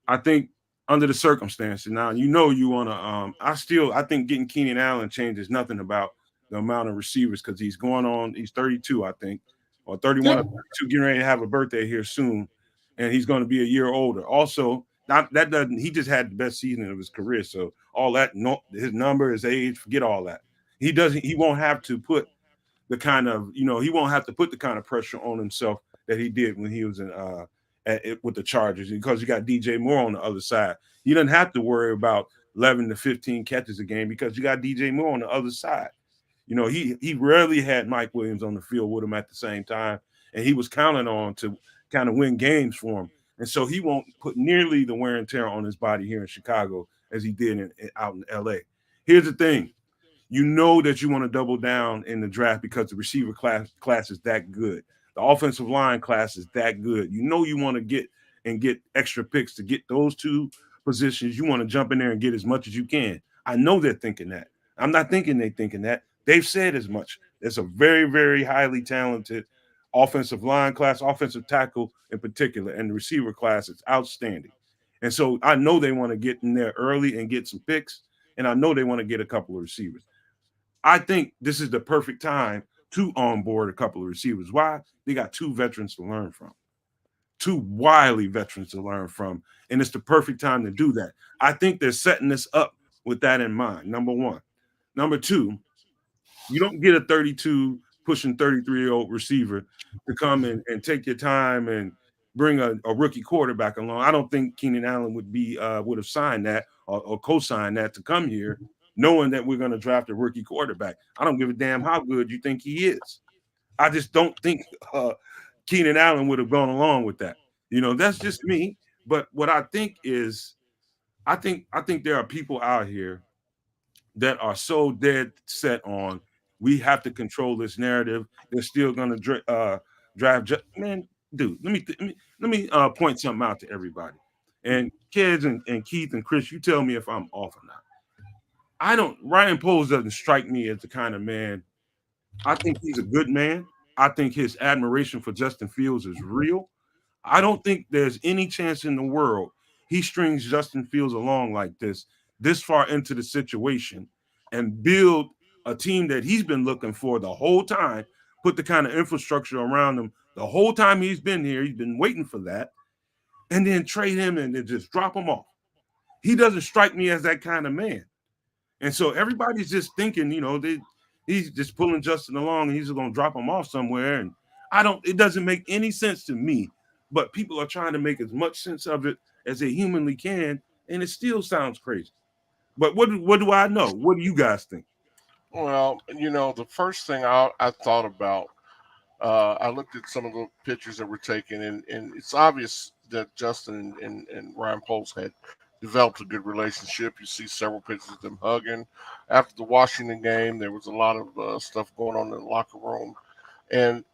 I think under the circumstances, now you want to. I think getting Keenan Allen changes nothing about the amount of receivers because he's going on. He's 32, I think, or 31 or 32, getting ready to have a birthday here soon, and he's going to be a year older. Also, not that doesn't. He just had the best season of his career, so all that, no, his number, his age, forget all that. He doesn't. He won't have to put the kind of he won't have to put the kind of pressure on himself that he did when he was with the Chargers because you got DJ Moore on the other side. You don't have to worry about 11 to 15 catches a game because you got DJ Moore on the other side. He rarely had Mike Williams on the field with him at the same time, and he was counted on to kind of win games for him. And so he won't put nearly the wear and tear on his body here in Chicago as he did out in LA. Here's the thing. You know that you want to double down in the draft because the receiver class is that good. The offensive line class is that good. You know you want to get extra picks to get those two positions. You want to jump in there and get as much as you can. I know they're thinking that. I'm not thinking they're thinking that. They've said as much. It's a very, very highly talented offensive line class, offensive tackle in particular, and the receiver class is outstanding. And so I know they want to get in there early and get some picks, and I know they want to get a couple of receivers. I think this is the perfect time to onboard a couple of receivers. Why? They got two veterans to learn from, two wily veterans to learn from, and it's the perfect time to do that. I think they're setting this up with that in mind, number one. Number two, you don't get a 32 pushing 33-year-old receiver to come in and take your time and bring a rookie quarterback along. I don't think Keenan Allen would have signed that or co-signed that to come here knowing that we're going to draft a rookie quarterback. I don't give a damn how good you think he is. I just don't think Keenan Allen would have gone along with that. That's just me. But what I think is, I think there are people out here that are so dead set on we have to control this narrative. They're still going to draft. Man, dude, let me point something out to everybody. And Kedz and Keith and Chris, you tell me if I'm off or not. Ryan Poles doesn't strike me as the kind of man. I think he's a good man. I think his admiration for Justin Fields is real. I don't think there's any chance in the world he strings Justin Fields along like this far into the situation and build a team that he's been looking for the whole time, put the kind of infrastructure around him the whole time he's been here. He's been waiting for that, and then trade him and then just drop him off. He doesn't strike me as that kind of man. And so everybody's just thinking, he's just pulling Justin along and he's just going to drop him off somewhere. And it doesn't make any sense to me, but people are trying to make as much sense of it as they humanly can. And it still sounds crazy. But what do I know? What do you guys think? Well, the first thing I thought about, I looked at some of the pictures that were taken, and it's obvious that Justin and Ryan Poles had developed a good relationship. You see several pictures of them hugging. After the Washington game, there was a lot of stuff going on in the locker room. And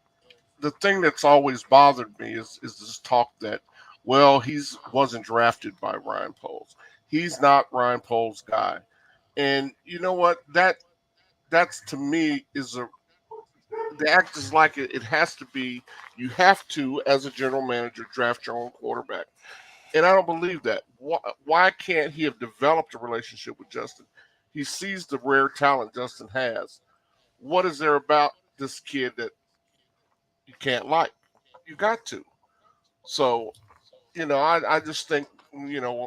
the thing that's always bothered me is this talk that, well, he wasn't drafted by Ryan Poles. He's not Ryan Poles' guy. And you know what? That's to me is the act is like it has to be. You have to, as a general manager, draft your own quarterback. And I don't believe that. Why can't he have developed a relationship with Justin? He sees the rare talent Justin has. What is there about this kid that you can't like? You got to. So, I just think,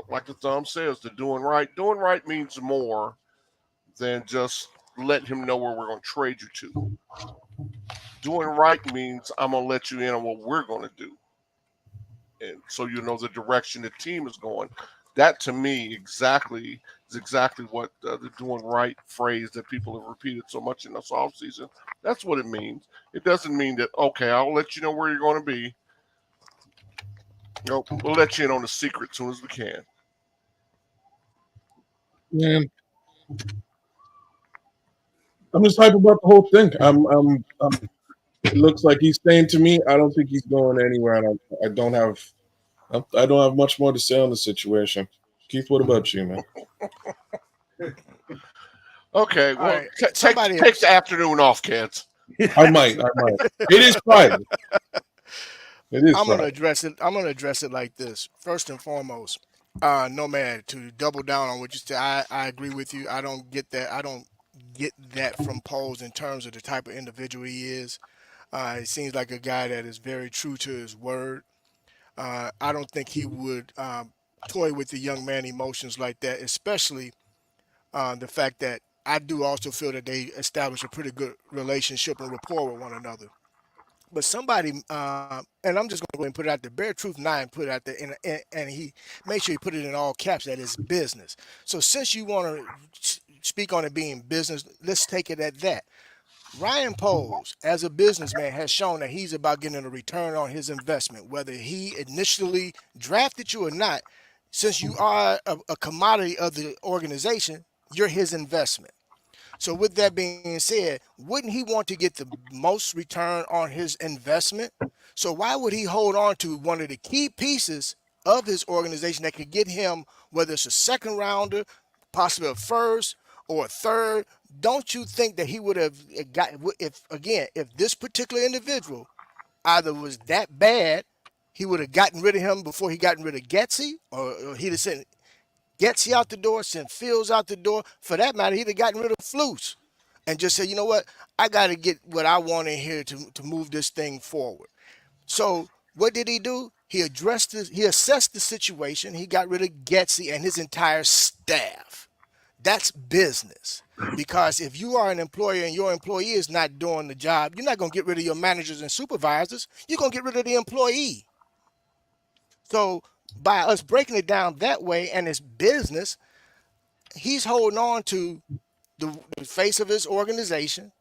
like the thumb says, the doing right. Doing right means more than just letting him know where we're going to trade you to. Doing right means I'm going to let you in on what we're going to do. And so you know the direction the team is going. That to me is exactly what the doing right phrase that people have repeated so much in this offseason. That's what it means. It doesn't mean that, okay, I'll let you know where you're going to be. Nope, we'll let you in on the secret as soon as we can. Man, I'm just hype about the whole thing. I'm It looks like he's staying to me. I don't think he's going anywhere. I don't have much more to say on the situation. Keith, what about you, man? Okay, All well, right, take the afternoon off, kids. I might. It is Friday. I'm gonna address it like this. First and foremost, Nomad, to double down on what you said, I agree with you. I don't get that. I don't get that from Poles in terms of the type of individual he is. He seems like a guy that is very true to his word. I don't think he would toy with the young man emotions like that, especially the fact that I do also feel that they establish a pretty good relationship and rapport with one another. But somebody, and I'm just going to go ahead and put it out there. Bear Truth 9 put it out there, and he made sure he put it in all caps that it's business. So since you want to speak on it being business, let's take it at that. Ryan Poles, as a businessman, has shown that he's about getting a return on his investment, whether he initially drafted you or not. Since you are a commodity of the organization, you're his investment. So with that being said, wouldn't he want to get the most return on his investment? So why would he hold on to one of the key pieces of his organization that could get him, whether it's a second rounder, possibly a first or a third? Don't you think that he would have got, if this particular individual either was that bad, he would have gotten rid of him before he gotten rid of Getsy, or he'd have sent Getsy out the door, sent Fields out the door. For that matter, he'd have gotten rid of Flus and just said, you know what, I got to get what I want in here to move this thing forward. So what did he do? He assessed the situation. He got rid of Getsy and his entire staff. That's business. Because if you are an employer and your employee is not doing the job, you're not going to get rid of your managers and supervisors. You're going to get rid of the employee. So by us breaking it down that way, and it's business, he's holding on to the face of his organization.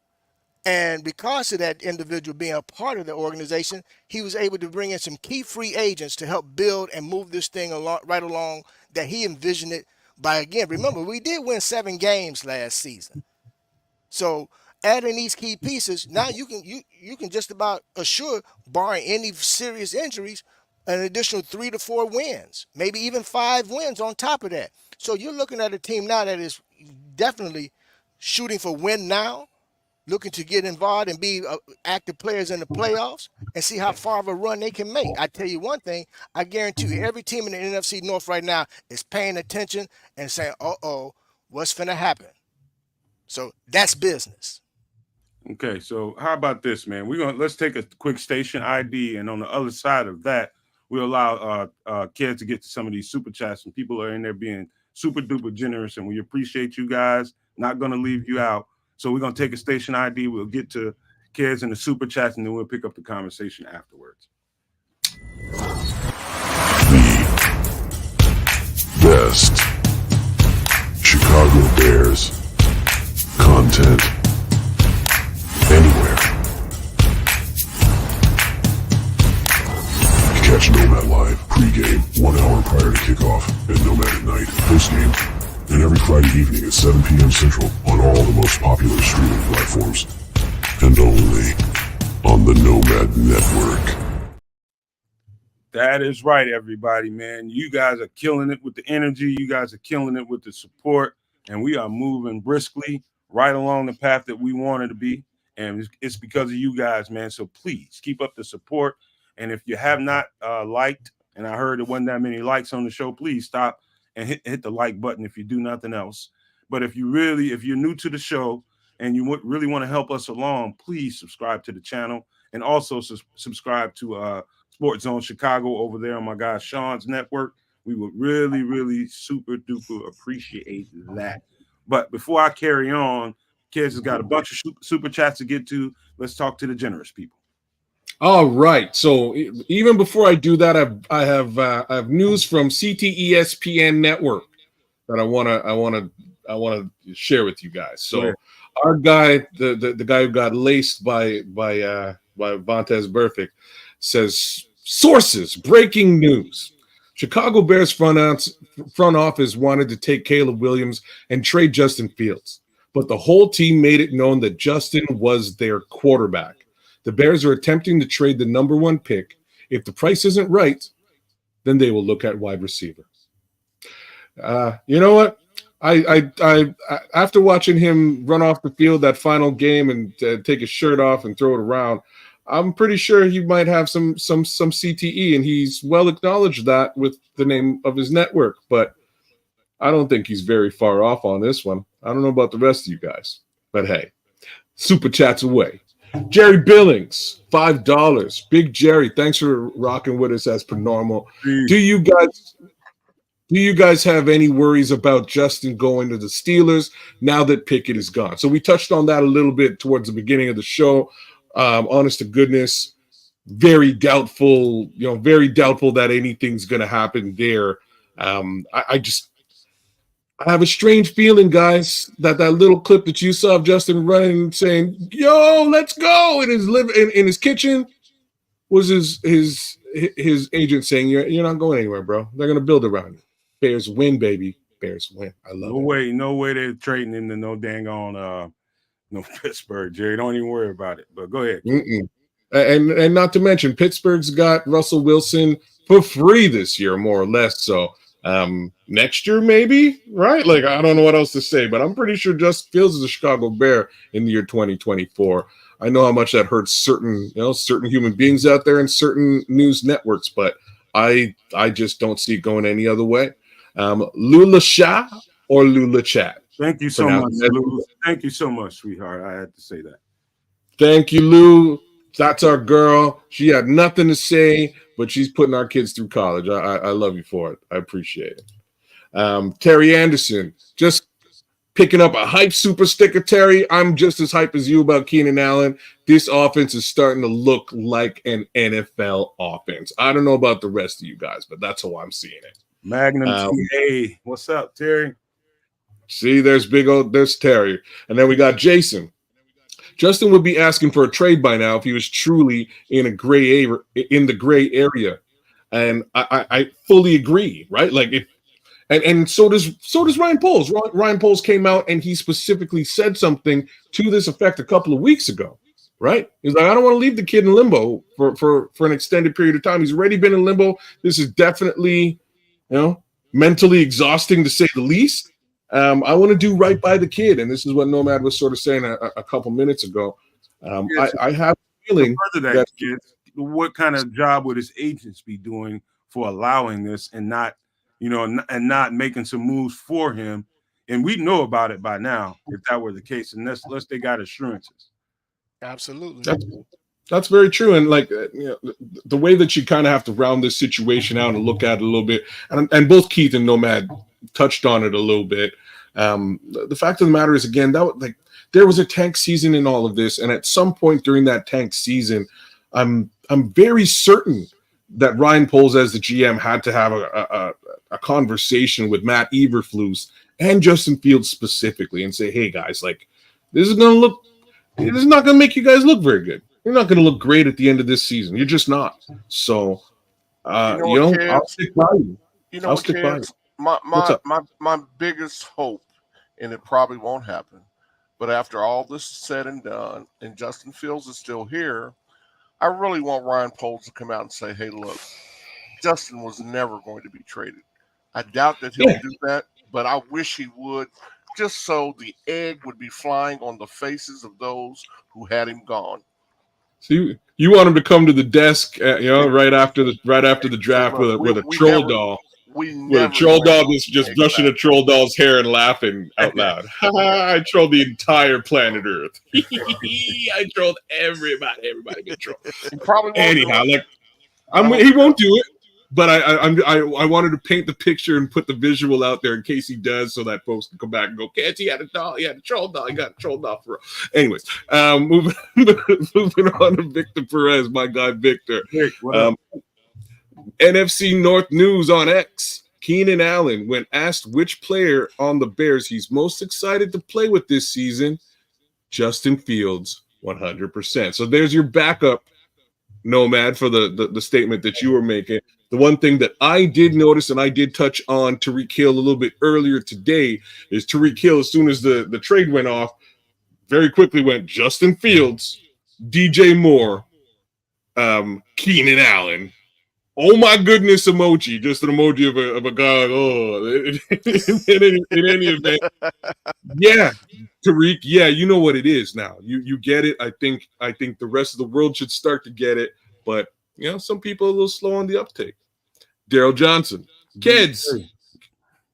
And because of that individual being a part of the organization, he was able to bring in some key free agents to help build and move this thing along, right along that he envisioned it by. Again, remember, we did win 7 games last season. So adding these key pieces, now you can just about assure, barring any serious injuries, an additional 3 to 4 wins, maybe even 5 wins on top of that. So you're looking at a team now that is definitely shooting for win now, looking to get involved and be active players in the playoffs and see how far of a run they can make. I tell you one thing, I guarantee you every team in the NFC North right now is paying attention and saying, uh-oh, what's finna happen? So that's business. Okay, so how about this, man? Let's take a quick station ID, and on the other side of that, we'll allow kids to get to some of these super chats, and people are in there being super duper generous, and we appreciate you guys. Not going to leave you out. So we're going to take a station ID. We'll get to kids in the super chats, and then we'll pick up the conversation afterwards. The best Chicago Bears content anywhere. Catch Nomad Live pregame 1 hour prior to kickoff, and Nomad at Night postgame, and every Friday evening at 7 p.m. Central on all the most popular streaming platforms, and only on the Nomad Network. That is right, everybody, man. You guys are killing it with the energy. You guys are killing it with the support, and we are moving briskly right along the path that we wanted to be, and it's because of you guys, man. So please keep up the support, and if you have not liked, and I heard there wasn't that many likes on the show, please stop and hit the like button if you do nothing else. But if you're new to the show and you really want to help us along, please subscribe to the channel, and also subscribe to Sports Zone Chicago over there on my guy Sean's network. We would really, really super duper appreciate that. But before I carry on, Kids has got a bunch of super chats to get to. Let's talk to the generous people. All right. So even before I do that, I have news from CTESPN Network that I want to share with you guys. So our guy, the guy who got laced by Vontaze Burfict, says sources, breaking news: Chicago Bears front office wanted to take Caleb Williams and trade Justin Fields, but the whole team made it known that Justin was their quarterback. The Bears are attempting to trade the number 1 pick. If the price isn't right, then they will look at wide receiver. You know what? I after watching him run off the field that final game and take his shirt off and throw it around, I'm pretty sure he might have some CTE, and he's well acknowledged that with the name of his network. But I don't think he's very far off on this one. I don't know about the rest of you guys, but hey, super chats away. Jerry Billings, $5. Big Jerry, thanks for rocking with us as per normal. Do you guys have any worries about Justin going to the Steelers now that Pickett is gone? So we touched on that a little bit towards the beginning of the show. Honest to goodness, very doubtful that anything's going to happen there. I have a strange feeling, guys, that little clip that you saw of Justin running saying, "Yo, let's go," in his kitchen was his agent saying, "You're not going anywhere, bro. They're going to build around you. Bears win, baby. Bears win." I love it. No way they're trading into no dang on no Pittsburgh, Jerry. Don't even worry about it. But go ahead. And not to mention, Pittsburgh's got Russell Wilson for free this year, more or less. So next year, maybe, right? Like, I don't know what else to say, but I'm pretty sure Justin Fields is a Chicago Bear in the year 2024. I know how much that hurts certain human beings out there and certain news networks, but I just don't see it going any other way. Lula Shah or Lula Chat? Thank you so much, Lou. Thank you so much, sweetheart. I had to say that. Thank you, Lou. That's our girl. She had nothing to say, but she's putting our kids through college. I love you for it. I appreciate it. Terry Anderson, just picking up a hype super sticker, Terry. I'm just as hype as you about Keenan Allen. This offense is starting to look like an NFL offense. I don't know about the rest of you guys, but that's how I'm seeing it. Magnum TA. What's up, Terry? See, there's Terry. And then we got Jason. Justin would be asking for a trade by now if he was truly in the gray area. And I fully agree, right? Like and so does Ryan Poles. Ryan Poles came out and he specifically said something to this effect a couple of weeks ago, right? He's like, I don't want to leave the kid in limbo for an extended period of time. He's already been in limbo. This is definitely, mentally exhausting to say the least. I want to do right by the kid, and this is what Nomad was sort of saying a couple minutes ago. I have a feeling that kid, what kind of job would his agents be doing for allowing this and not, and not making some moves for him? And we know about it by now if that were the case, unless they got assurances. Absolutely. That's very true. And the way that you kind of have to round this situation out and look at it a little bit, and both Keith and Nomad touched on it a little bit. The fact of the matter is, again, there was a tank season in all of this, and at some point during that tank season, I'm very certain that Ryan Poles, as the GM, had to have a conversation with Matt Eberflus and Justin Fields specifically, and say, "Hey guys, this is not going to make you guys look very good. You're not going to look great at the end of this season. You're just not." So, I'll stick by you. I'll stick by you. My biggest hope, and it probably won't happen, but after all this is said and done, and Justin Fields is still here, I really want Ryan Poles to come out and say, "Hey, look, Justin was never going to be traded." I doubt that he'll do that, but I wish he would, just so the egg would be flying on the faces of those who had him gone. So you want him to come to the desk, right after the draft with a troll doll. With a troll doll just brushing a troll doll's hair and laughing out loud. I trolled the entire planet Earth. I trolled everybody. Everybody get trolled. Anyhow, he won't do it. But I wanted to paint the picture and put the visual out there in case he does, so that folks can come back and go, "Kedz, he had a doll. He had a troll doll. He got a troll doll for real." Anyways, moving on to Victor Perez, my guy Victor. NFC North news on X. Keenan Allen, when asked which player on the Bears he's most excited to play with this season, Justin Fields, 100%. So there's your backup, Nomad, for the statement that you were making. The one thing that I did notice, and I did touch on Tyreek Hill a little bit earlier today, is Tyreek Hill, as soon as the trade went off, very quickly went Justin Fields, DJ Moore, Keenan Allen. Oh my goodness, emoji. Just an emoji of a guy. Oh, in any event. Yeah, Tariq. Yeah, you know what it is now. You get it. I think the rest of the world should start to get it. But some people are a little slow on the uptake. Daryl Johnson. Kids.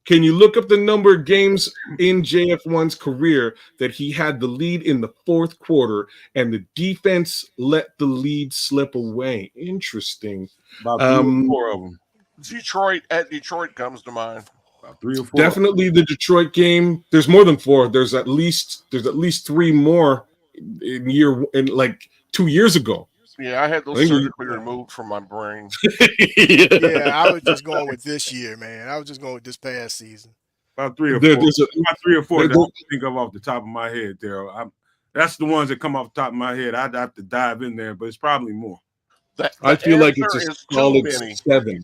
Can you look up the number of games in JF1's career that he had the lead in the fourth quarter and the defense let the lead slip away? Interesting. About 3 or 4 of them. Detroit comes to mind. About 3 or 4. Definitely the Detroit game. There's more than 4. There's at least 3 more in like 2 years ago. Yeah, I had those surgically removed from my brain. Yeah, I was just going with this year, man. I was just going with this past season. About 3 or 4. About 3 or 4 that I think of off the top of my head, Daryl. That's the ones that come off the top of my head. I'd have to dive in there, but it's probably more. I feel like it's a solid 7.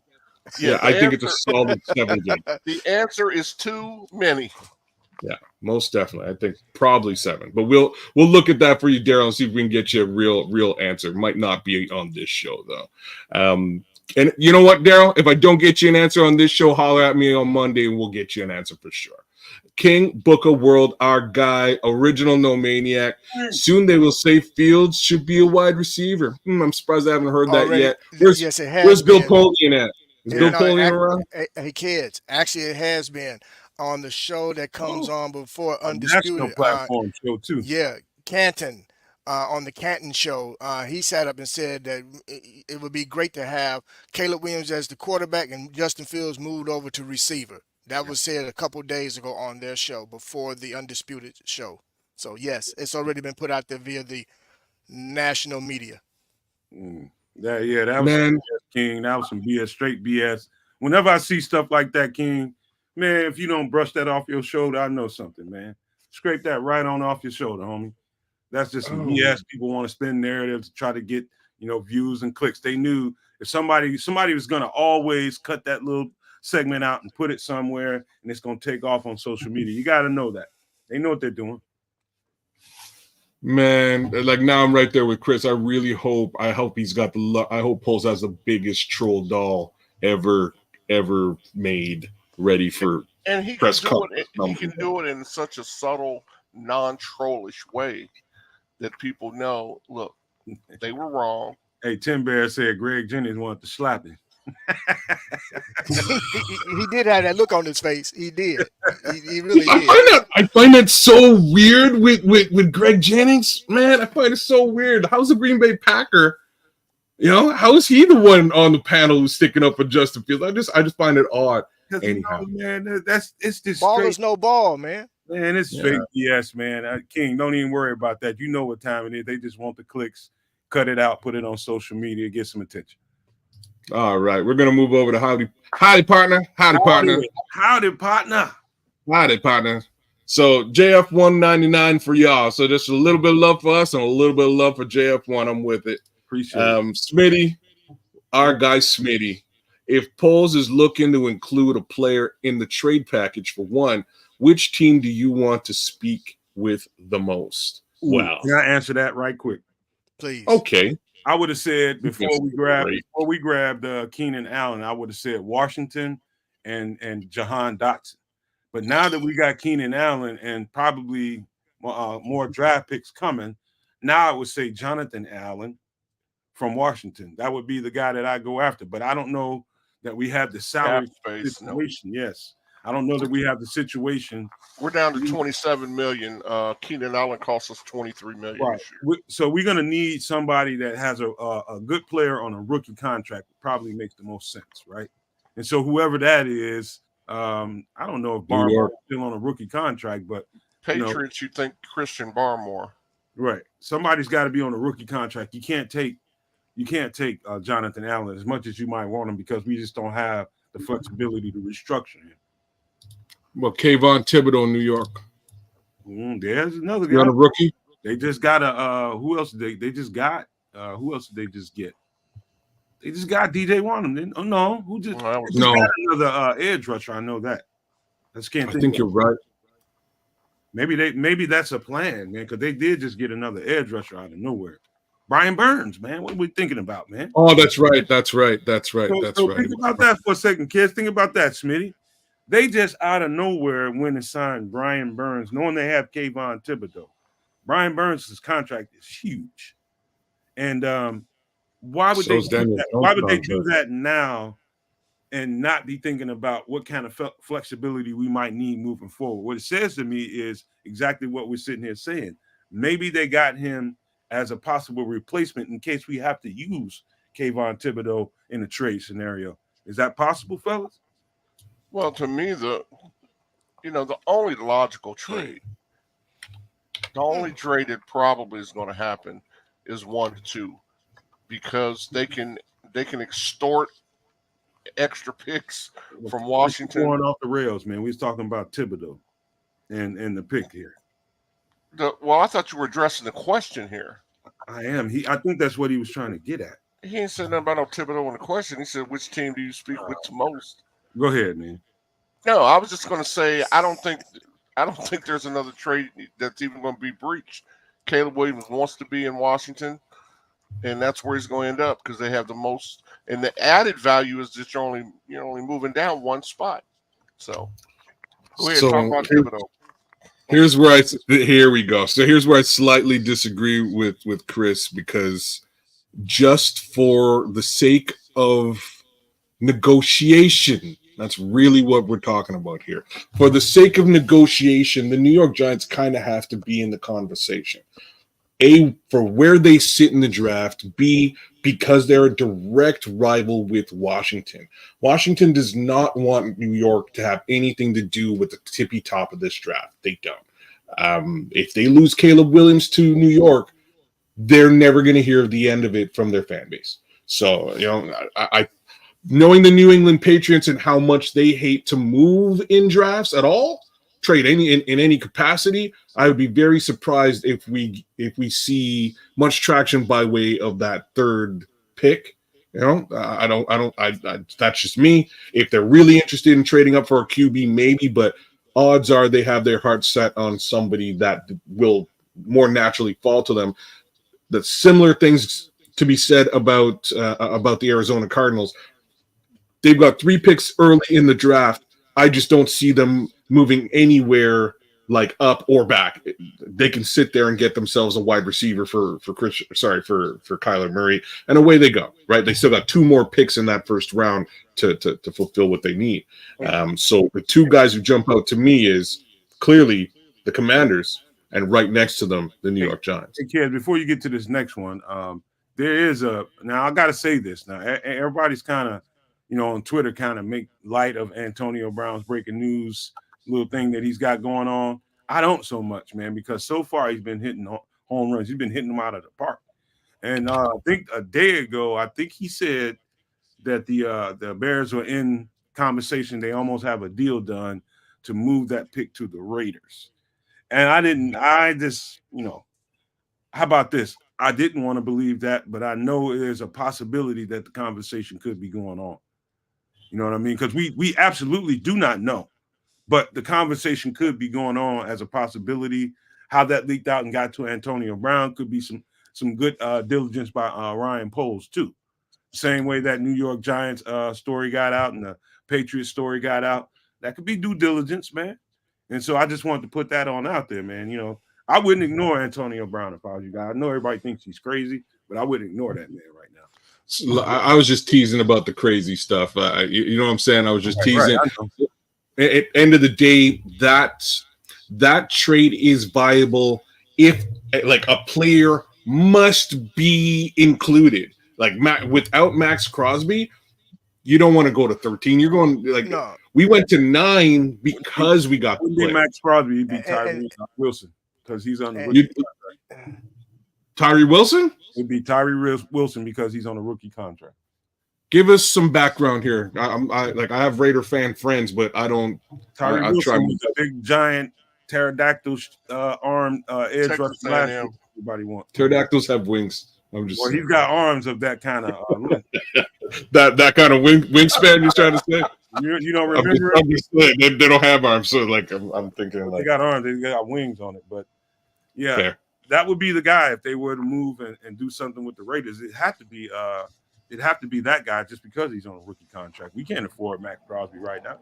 Yeah, I think it's a solid 7 game. The answer is too many. Yeah, most definitely. I think probably 7. But we'll look at that for you, Daryl, and see if we can get you a real answer. Might not be on this show, though. And you know what, Daryl? If I don't get you an answer on this show, holler at me on Monday, and we'll get you an answer for sure. King Booker World, our guy, original No Maniac. Soon they will say Fields should be a wide receiver. I'm surprised I haven't heard that yet. Yes, it has. Where's Bill Polian at? Is Bill Polian around? Hey, kids. Actually, it has been on the show that comes on before Undisputed. National platform show too. Yeah, Canton. On the Canton show, he sat up and said that it would be great to have Caleb Williams as the quarterback and Justin Fields moved over to receiver. That was said a couple days ago on their show before the Undisputed show. So, yes, it's already been put out there via the national media. That was some BS, King. That was some BS, straight BS. Whenever I see stuff like that, King, man, if you don't brush that off your shoulder, I know something, man. Scrape that right on off your shoulder, homie. That's just some BS. People want to spin narratives to try to get, views and clicks. They knew if somebody was going to always cut that little segment out and put it somewhere, and it's going to take off on social media. You got to know that. They know what they're doing. Man, like now I'm right there with Chris. I hope he's got I hope Poles has the biggest troll doll ever made ready for press conference. He can do it in such a subtle, non-trollish way that people know, look, they were wrong. Hey, Tim Bear said Greg Jennings wanted to slap him. he did have that look on his face. He did. He really did. I find that so weird with Greg Jennings. Man, I find it so weird. How's the Green Bay Packer? How is he the one on the panel who's sticking up for Justin Fields? I just find it odd. Anyhow, man, it's just ball is no ball, man. Man, it's straight BS, man. King, don't even worry about that. You know what time it is. They just want the clicks. Cut it out, put it on social media, get some attention. All right, we're gonna move over to howdy partner. Howdy partner. So JF 199 for y'all. So just a little bit of love for us and a little bit of love for JF1. I'm with it. Appreciate it. Smitty, our guy Smitty. If Poles is looking to include a player in the trade package for one, which team do you want to speak with the most? Wow. Can I answer that right quick? Please. Okay. I would have said before we grabbed Keenan Allen, I would have said Washington and Jahan Dotson. But now that we got Keenan Allen and probably more draft picks coming, now I would say Jonathan Allen from Washington. That would be the guy that I go after. But I don't know that we have the salary situation. No. Yes. I don't know that we have the situation. We're down to $27 million. Keenan Allen costs us $23 million. Right. So we're going to need somebody that has a good player on a rookie contract. Probably makes the most sense, right? And so whoever that is, I don't know if Barmore is still on a rookie contract, but Patriots, you think Christian Barmore. Right. Somebody's got to be on a rookie contract. You can't take Jonathan Allen as much as you might want him because we just don't have the flexibility to restructure him. Well, Kayvon Thibodeau, New York. There's another guy. You're on a rookie? They just got who else did they just got? Who else did they just get? They just got DJ Wanham. Oh no, who just got another edge rusher? I know that. I just can't think. I think you're right. Maybe that's a plan, man, because they did just get another edge rusher out of nowhere. Brian Burns, man. What are we thinking about, man? Oh, that's right. That's right. So think about that for a second, kids. Think about that, Smitty. They just out of nowhere went and signed Brian Burns, knowing they have Kayvon Thibodeau. Brian Burns' contract is huge. And why would they do that? Why would they do that now and not be thinking about what kind of flexibility we might need moving forward? What it says to me is exactly what we're sitting here saying. Maybe they got him as a possible replacement in case we have to use Kayvon Thibodeau in a trade scenario. Is that possible, fellas? Well, to me, the only logical trade, the only trade that probably is going to happen is 1 to 2, because they can extort extra picks from Washington. Going off the rails, man. We was talking about Thibodeau and the pick here. Well, I thought you were addressing the question here. I am. I think that's what he was trying to get at. He ain't said nothing about no Thibodeau in the question. He said, which team do you speak with the most? Go ahead, man. No, I was just going to say I don't think there's another trade that's even going to be breached. Caleb Williams wants to be in Washington, and that's where he's going to end up because they have the most. And the added value is that you're only moving down 1 spot. So go ahead and talk about Thibodeau. Here we go. So here's where I slightly disagree with Chris, because just for the sake of negotiation, that's really what we're talking about here. For the sake of negotiation, the New York Giants kind of have to be in the conversation. A, for where they sit in the draft. B, because they're a direct rival with Washington. Washington does not want New York to have anything to do with the tippy top of this draft. They don't. If they lose Caleb Williams to New York, they're never going to hear the end of it from their fan base. So, I knowing the New England Patriots and how much they hate to move in drafts at all, trade in any capacity, I would be very surprised if we see much traction by way of that 3rd pick. That's just me. If they're really interested in trading up for a QB, maybe, but odds are they have their heart set on somebody that will more naturally fall to them. The similar things to be said about the Arizona Cardinals. They've got 3 picks early in the draft. I just don't see them moving anywhere like up or back. They can sit there and get themselves a wide receiver for Kyler Murray, and away they go. Right? They still got 2 more picks in that first round to fulfill what they need. So the 2 guys who jump out to me is clearly the Commanders, and right next to them, the New York Giants. Hey, kids, before you get to this next one, there is now I got to say this. Now everybody's kind of, on Twitter kind of make light of Antonio Brown's breaking news little thing that he's got going on. I don't so much, man, because so far he's been hitting home runs. He's been hitting them out of the park. And I think a day ago, he said that the Bears were in conversation. They almost have a deal done to move that pick to the Raiders. And how about this? I didn't want to believe that, but I know there's a possibility that the conversation could be going on. You know what I mean? Because we absolutely do not know. But the conversation could be going on as a possibility. How that leaked out and got to Antonio Brown could be some good diligence by ryanpoles too. Same way that New York Giants story got out and the Patriots story got out. That could be due diligence, man. And so I just wanted to put that on out there, man. I wouldn't ignore Antonio Brown if I was you guys. I know everybody thinks he's crazy, but I wouldn't ignore that man right now. So I was just teasing about the crazy stuff. You know what I'm saying? I was just teasing. Right, at end of the day, that trade is viable if like a player must be included. Like without Max Crosby, you don't want to go to 13. You're going no. We went to 9 because we got Max Crosby. He'd be Tyree Wilson because he's on the rookie contract. Tyree Wilson? It'd be Tyree Wilson because he's on a rookie contract. Give us some background here. I have Raider fan friends, but I don't. Tyree Wilson was a big giant pterodactyl arm edge rusher. Everybody wants. Pterodactyls have wings. Well, he's got arms of that kind of that kind of wingspan. You're trying to say? You don't remember? They don't have arms, so I'm thinking they got arms. They got wings on it, but yeah. Fair. that would be the guy if they were to move and do something with the Raiders. It'd have to be that guy just because he's on a rookie contract. We can't afford Max Crosby right now.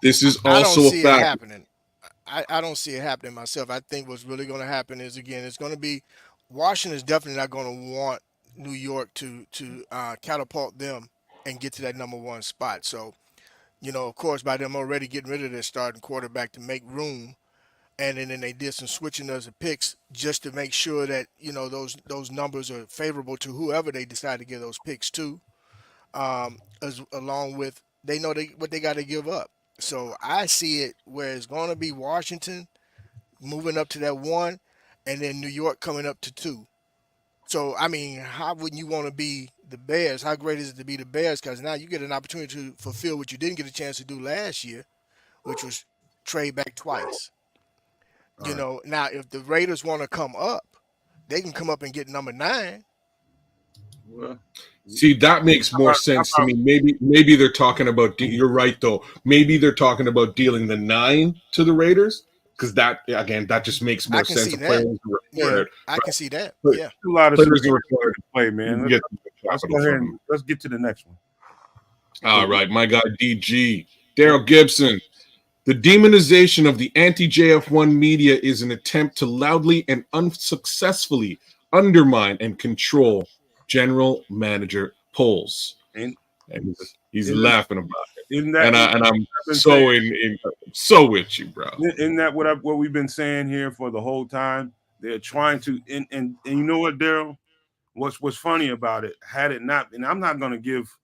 This is I don't also see a it fact. happening. I don't see it happening myself. I think what's really going to happen is, again, it's going to be Washington is definitely not going to want New York to catapult them and get to that number one spot. So, of course, by them already getting rid of their starting quarterback to make room, and then they did some switching of the picks just to make sure that those numbers are favorable to whoever they decide to give those picks to, along with they know what they got to give up. So I see it where it's going to be Washington moving up to that 1, and then New York coming up to 2. So, I mean, how wouldn't you want to be the Bears? How great is it to be the Bears? Because now you get an opportunity to fulfill what you didn't get a chance to do last year, which was trade back twice. Now if the Raiders want to come up, they can come up and get number 9. Well, see, that makes more sense to me. Maybe they're talking about. You're right, though. Maybe they're talking about dealing the 9 to the Raiders, because that just makes more sense. See that. Yeah, I can see that. Yeah, a lot of players are required to play, man. Let's go ahead and let's get to the next one. All right, my guy DG Daryl Gibson. The demonization of the anti-JF1 media is an attempt to loudly and unsuccessfully undermine and control General Manager Poles. And he's laughing about it. And I'm so with you, bro. Isn't that what we've been saying here for the whole time? They're trying to, and you know what, Daryl? What's funny about it? Had it not, and I'm not going to give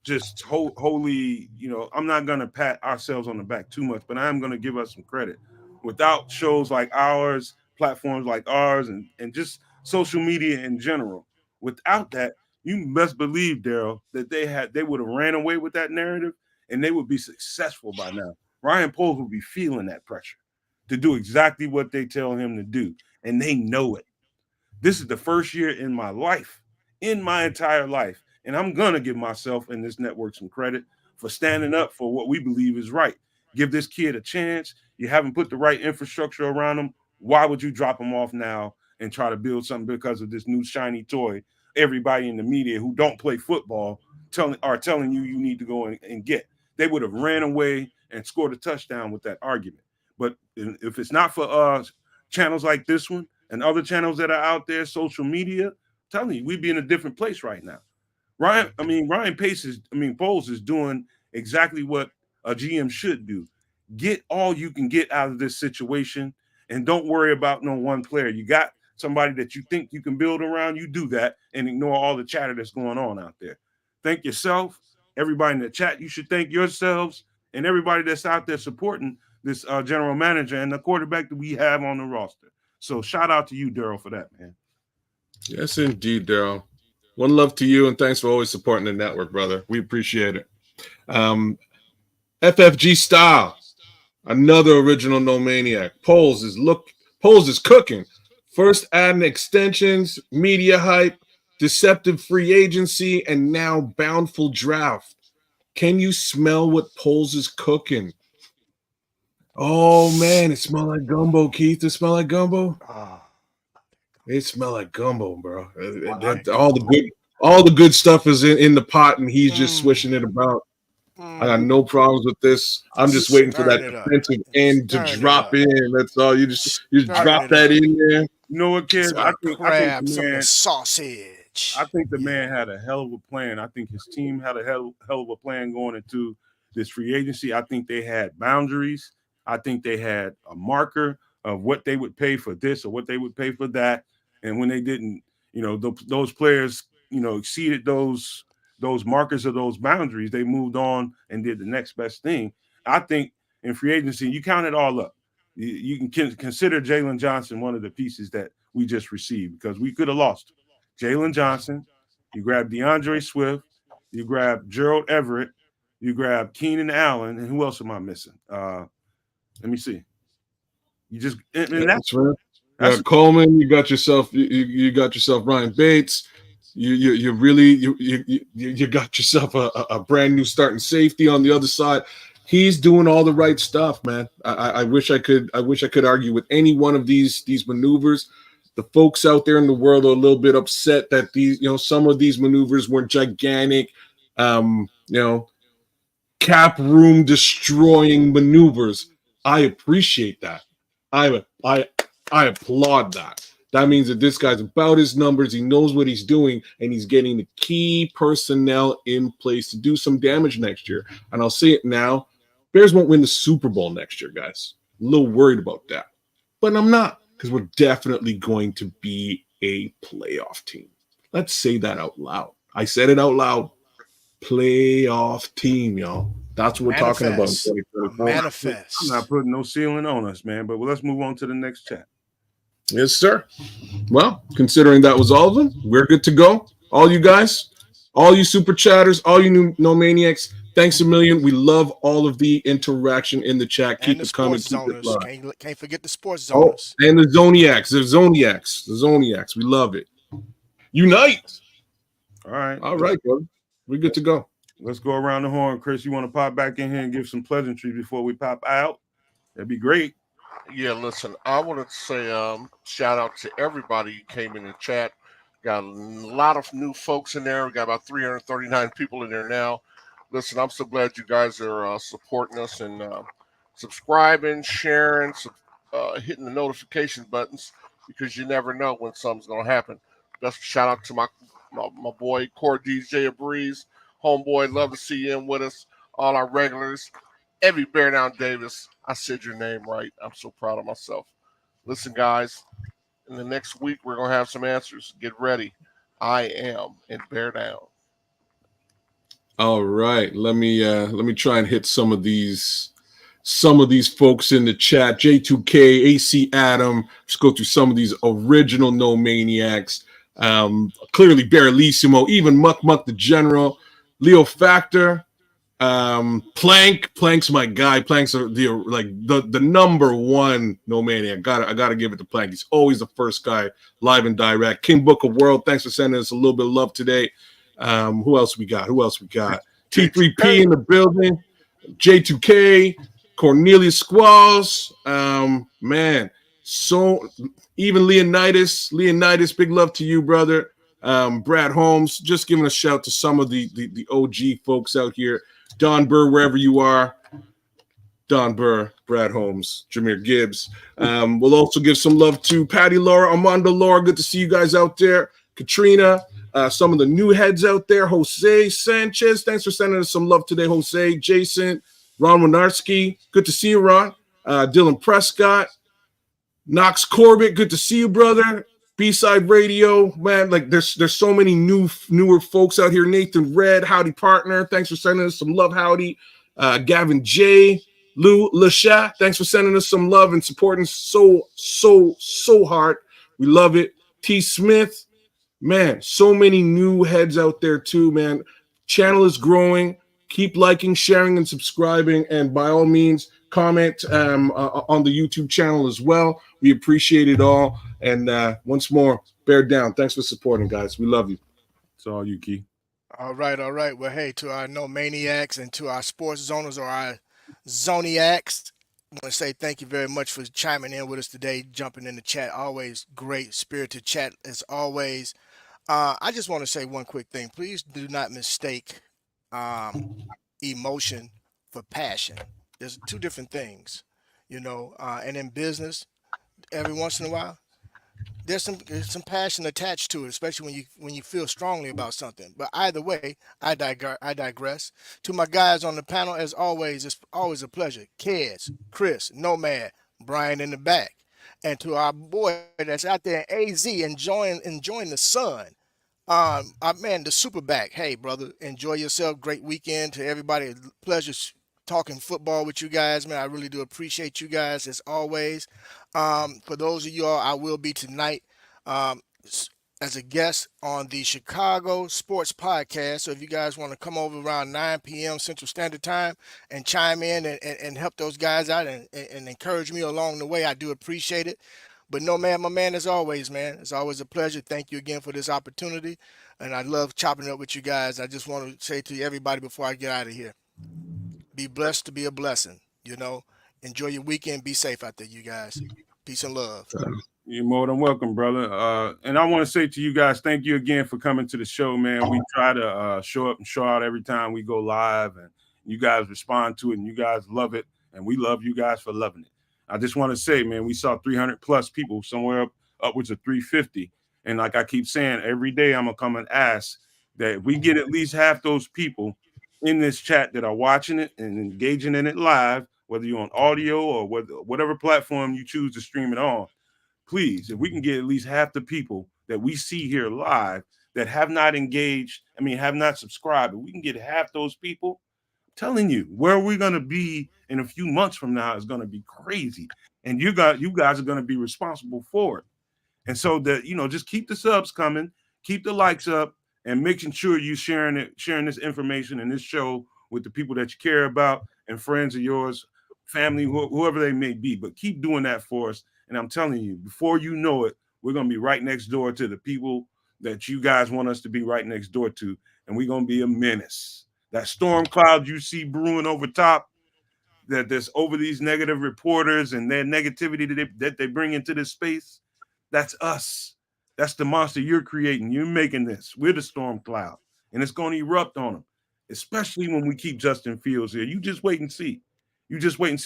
just wholly, I'm not going to pat ourselves on the back too much, but I am going to give us some credit. Without shows like ours, platforms like ours, and just social media in general, without that, you best believe, Daryl, that they would have ran away with that narrative and they would be successful by now. Ryan Poles would be feeling that pressure to do exactly what they tell him to do, and they know it. This is the first year in my life, in my entire life, and I'm going to give myself and this network some credit for standing up for what we believe is right. Give this kid a chance. You haven't put the right infrastructure around him. Why would you drop him off now and try to build something because of this new shiny toy? Everybody in the media who don't play football are telling you need to go and get. They would have ran away and scored a touchdown with that argument. But if it's not for channels like this one and other channels that are out there, social media, I'm telling you, we'd be in a different place right now. Poles is doing exactly what a GM should do. Get all you can get out of this situation and don't worry about no one player. You got somebody that you think you can build around, you do that and ignore all the chatter that's going on out there. Thank yourself. Everybody in the chat, you should thank yourselves and everybody that's out there supporting this general manager and the quarterback that we have on the roster. So shout out to you, Daryl, for that, man. Yes, indeed, Daryl. One love to you, and thanks for always supporting the network, brother. We appreciate it. FFG Style, another original No Maniac. Poles is cooking. First adding extensions, media hype, deceptive free agency, and now bountiful draft. Can you smell what Poles is cooking? Oh, man, it smells like gumbo, Keith. It smell like gumbo? It smell like gumbo, bro. All the good stuff is in the pot, and he's just swishing it about. I got no problems with this. I'm just waiting for that defensive end to drop in. That's all. You just drop that in there. You know what, kid? I think some sausage. I think the man had a hell of a plan. I think his team had a hell of a plan going into this free agency. I think they had boundaries. I think they had a marker of what they would pay for this or what they would pay for that. And when they didn't, those players, exceeded those markers of those boundaries, they moved on and did the next best thing. I think in free agency, you count it all up. You can consider Jaylon Johnson one of the pieces that we just received because we could have lost Jaylon Johnson. You grab DeAndre Swift. You grab Gerald Everett. You grab Keenan Allen. And who else am I missing? Let me see. You just – that's right. Coleman, you got yourself Ryan Bates. You got yourself a brand new starting safety on the other side. He's doing all the right stuff, man. I wish I could argue with any one of these maneuvers. The folks out there in the world are a little bit upset that some of these maneuvers weren't gigantic, cap room destroying maneuvers. I appreciate that. I applaud that. That means that this guy's about his numbers. He knows what he's doing, and he's getting the key personnel in place to do some damage next year. And I'll say it now, Bears won't win the Super Bowl next year, guys. I'm a little worried about that. But I'm not, because we're definitely going to be a playoff team. Let's say that out loud. I said it out loud. Playoff team, y'all. That's what we're talking about. Manifest. I'm not putting no ceiling on us, man. But let's move on to the next chat. Yes, sir. Well, considering that was all of them, we're good to go. All you guys, all you super chatters, all you new No Maniacs, thanks a million. We love all of the interaction in the chat. Keep it coming. Can't forget the sports zoners. Oh, and the Zoniacs. We love it. Unite. All right, brother. We're good to go. Let's go around the horn. Chris, you want to pop back in here and give some pleasantries before we pop out? That'd be great. Yeah, listen, I wanted to say shout out to everybody who came in the chat. Got a lot of new folks in there. We got about 339 people in there now. Listen, I'm so glad you guys are supporting us and subscribing, sharing, hitting the notification buttons, because you never know when something's going to happen. Best shout out to my boy, Core DJ Breeze. Homeboy, love to see you in with us. All our regulars. Every Bear Down Davis, I said your name right. I'm so proud of myself. Listen, guys, in the next week, we're going to have some answers. Get ready. I am in Bear Down. All right. Let me try and hit some of these folks in the chat. J2K, AC Adam. Just go through some of these original No Maniacs. Clearly Barrelissimo, even Muck the General, Leo Factor. Plank's my guy. Plank's the number one No Maniac. I gotta give it to Plank. He's always the first guy live and direct. King Book of World, thanks for sending us a little bit of love today. Who else we got? T3P in the building. J2K, Cornelius Squalls. Man, so even Leonidas, big love to you, brother. Brad Holmes, just giving a shout to some of the OG folks out here. Don Burr, wherever you are. Don Burr, Brad Holmes, Jameer Gibbs. We'll also give some love to Patty Laura, Armando Laura. Good to see you guys out there. Katrina, some of the new heads out there. Jose Sanchez, thanks for sending us some love today, Jose. Jason, Ron Winarski, good to see you, Ron. Dylan Prescott, Knox Corbett, good to see you, brother. B-Side Radio, man, like there's so many newer folks out here. Nathan Red, Howdy Partner, thanks for sending us some love, Howdy. Gavin J, Lou Lashat, thanks for sending us some love and supporting so hard. We love it. T Smith, man, so many new heads out there too, man. Channel is growing. Keep liking, sharing, and subscribing, and by all means, comment on the YouTube channel as well. We appreciate it all. And once more, bear down. Thanks for supporting, guys. We love you. It's all you, Key. All right. Well, hey, to our No Maniacs and to our sports zoners or our Zoniacs, I want to say thank you very much for chiming in with us today, jumping in the chat. Always great spirited chat as always. I just want to say one quick thing. Please do not mistake emotion for passion. There's two different things, and in business, every once in a while, there's some passion attached to it, especially when you feel strongly about something. But either way, I digress. To my guys on the panel, as always, it's always a pleasure. Kedz, Chris, Nomad, Brian in the back, and to our boy that's out there in AZ enjoying the sun. Our man, the SuperBack. Hey, brother, enjoy yourself. Great weekend to everybody. Pleasure talking football with you guys, man. I really do appreciate you guys as always. For those of you all, I will be tonight as a guest on the Chicago Sports Podcast. So if you guys want to come over around 9 p.m. Central Standard Time and chime in and help those guys out and encourage me along the way, I do appreciate it. But no, man, my man, as always, man, it's always a pleasure. Thank you again for this opportunity. And I love chopping it up with you guys. I just want to say to everybody before I get out of here, Be blessed to be a blessing. You know, enjoy your weekend. Be safe out there, you guys. Peace and love. You're more than welcome, brother. And I want to say to you guys, thank you again for coming to the show, man. We try to show up and show out every time we go live, and you guys respond to it, and you guys love it, and we love you guys for loving it. I just want to say, man, we saw 300 plus people, somewhere upwards of 350. And like I keep saying, every day I'm going to come and ask that if we get at least half those people in this chat that are watching it and engaging in it live, whether you're on audio or whatever platform you choose to stream it on, please, if we can get at least half the people that we see here live that have not engaged, have not subscribed, if we can get half those people, I'm telling you, where we're going to be in a few months from now is going to be crazy. And you guys are going to be responsible for it. And so that, just keep the subs coming, keep the likes up, and making sure you're sharing this information and this show with the people that you care about and friends of yours, family, whoever they may be. But keep doing that for us. And I'm telling you, before you know it, we're going to be right next door to the people that you guys want us to be right next door to. And we're going to be a menace. That storm cloud you see brewing over top, that there's over these negative reporters and their negativity that they bring into this space, that's us. That's the monster you're creating. You're making this. We're the storm cloud. And it's going to erupt on them, especially when we keep Justin Fields here. You just wait and see.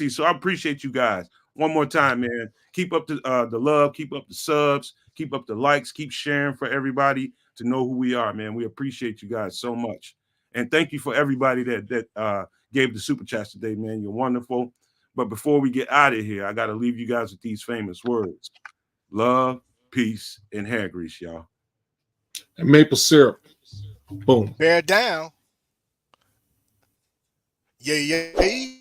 So I appreciate you guys. One more time, man. Keep up the love. Keep up the subs. Keep up the likes. Keep sharing for everybody to know who we are, man. We appreciate you guys so much. And thank you for everybody that gave the super chats today, man. You're wonderful. But before we get out of here, I got to leave you guys with these famous words. Love, peace, and hair grease, y'all. And maple syrup. Boom. Bear down. Yeah.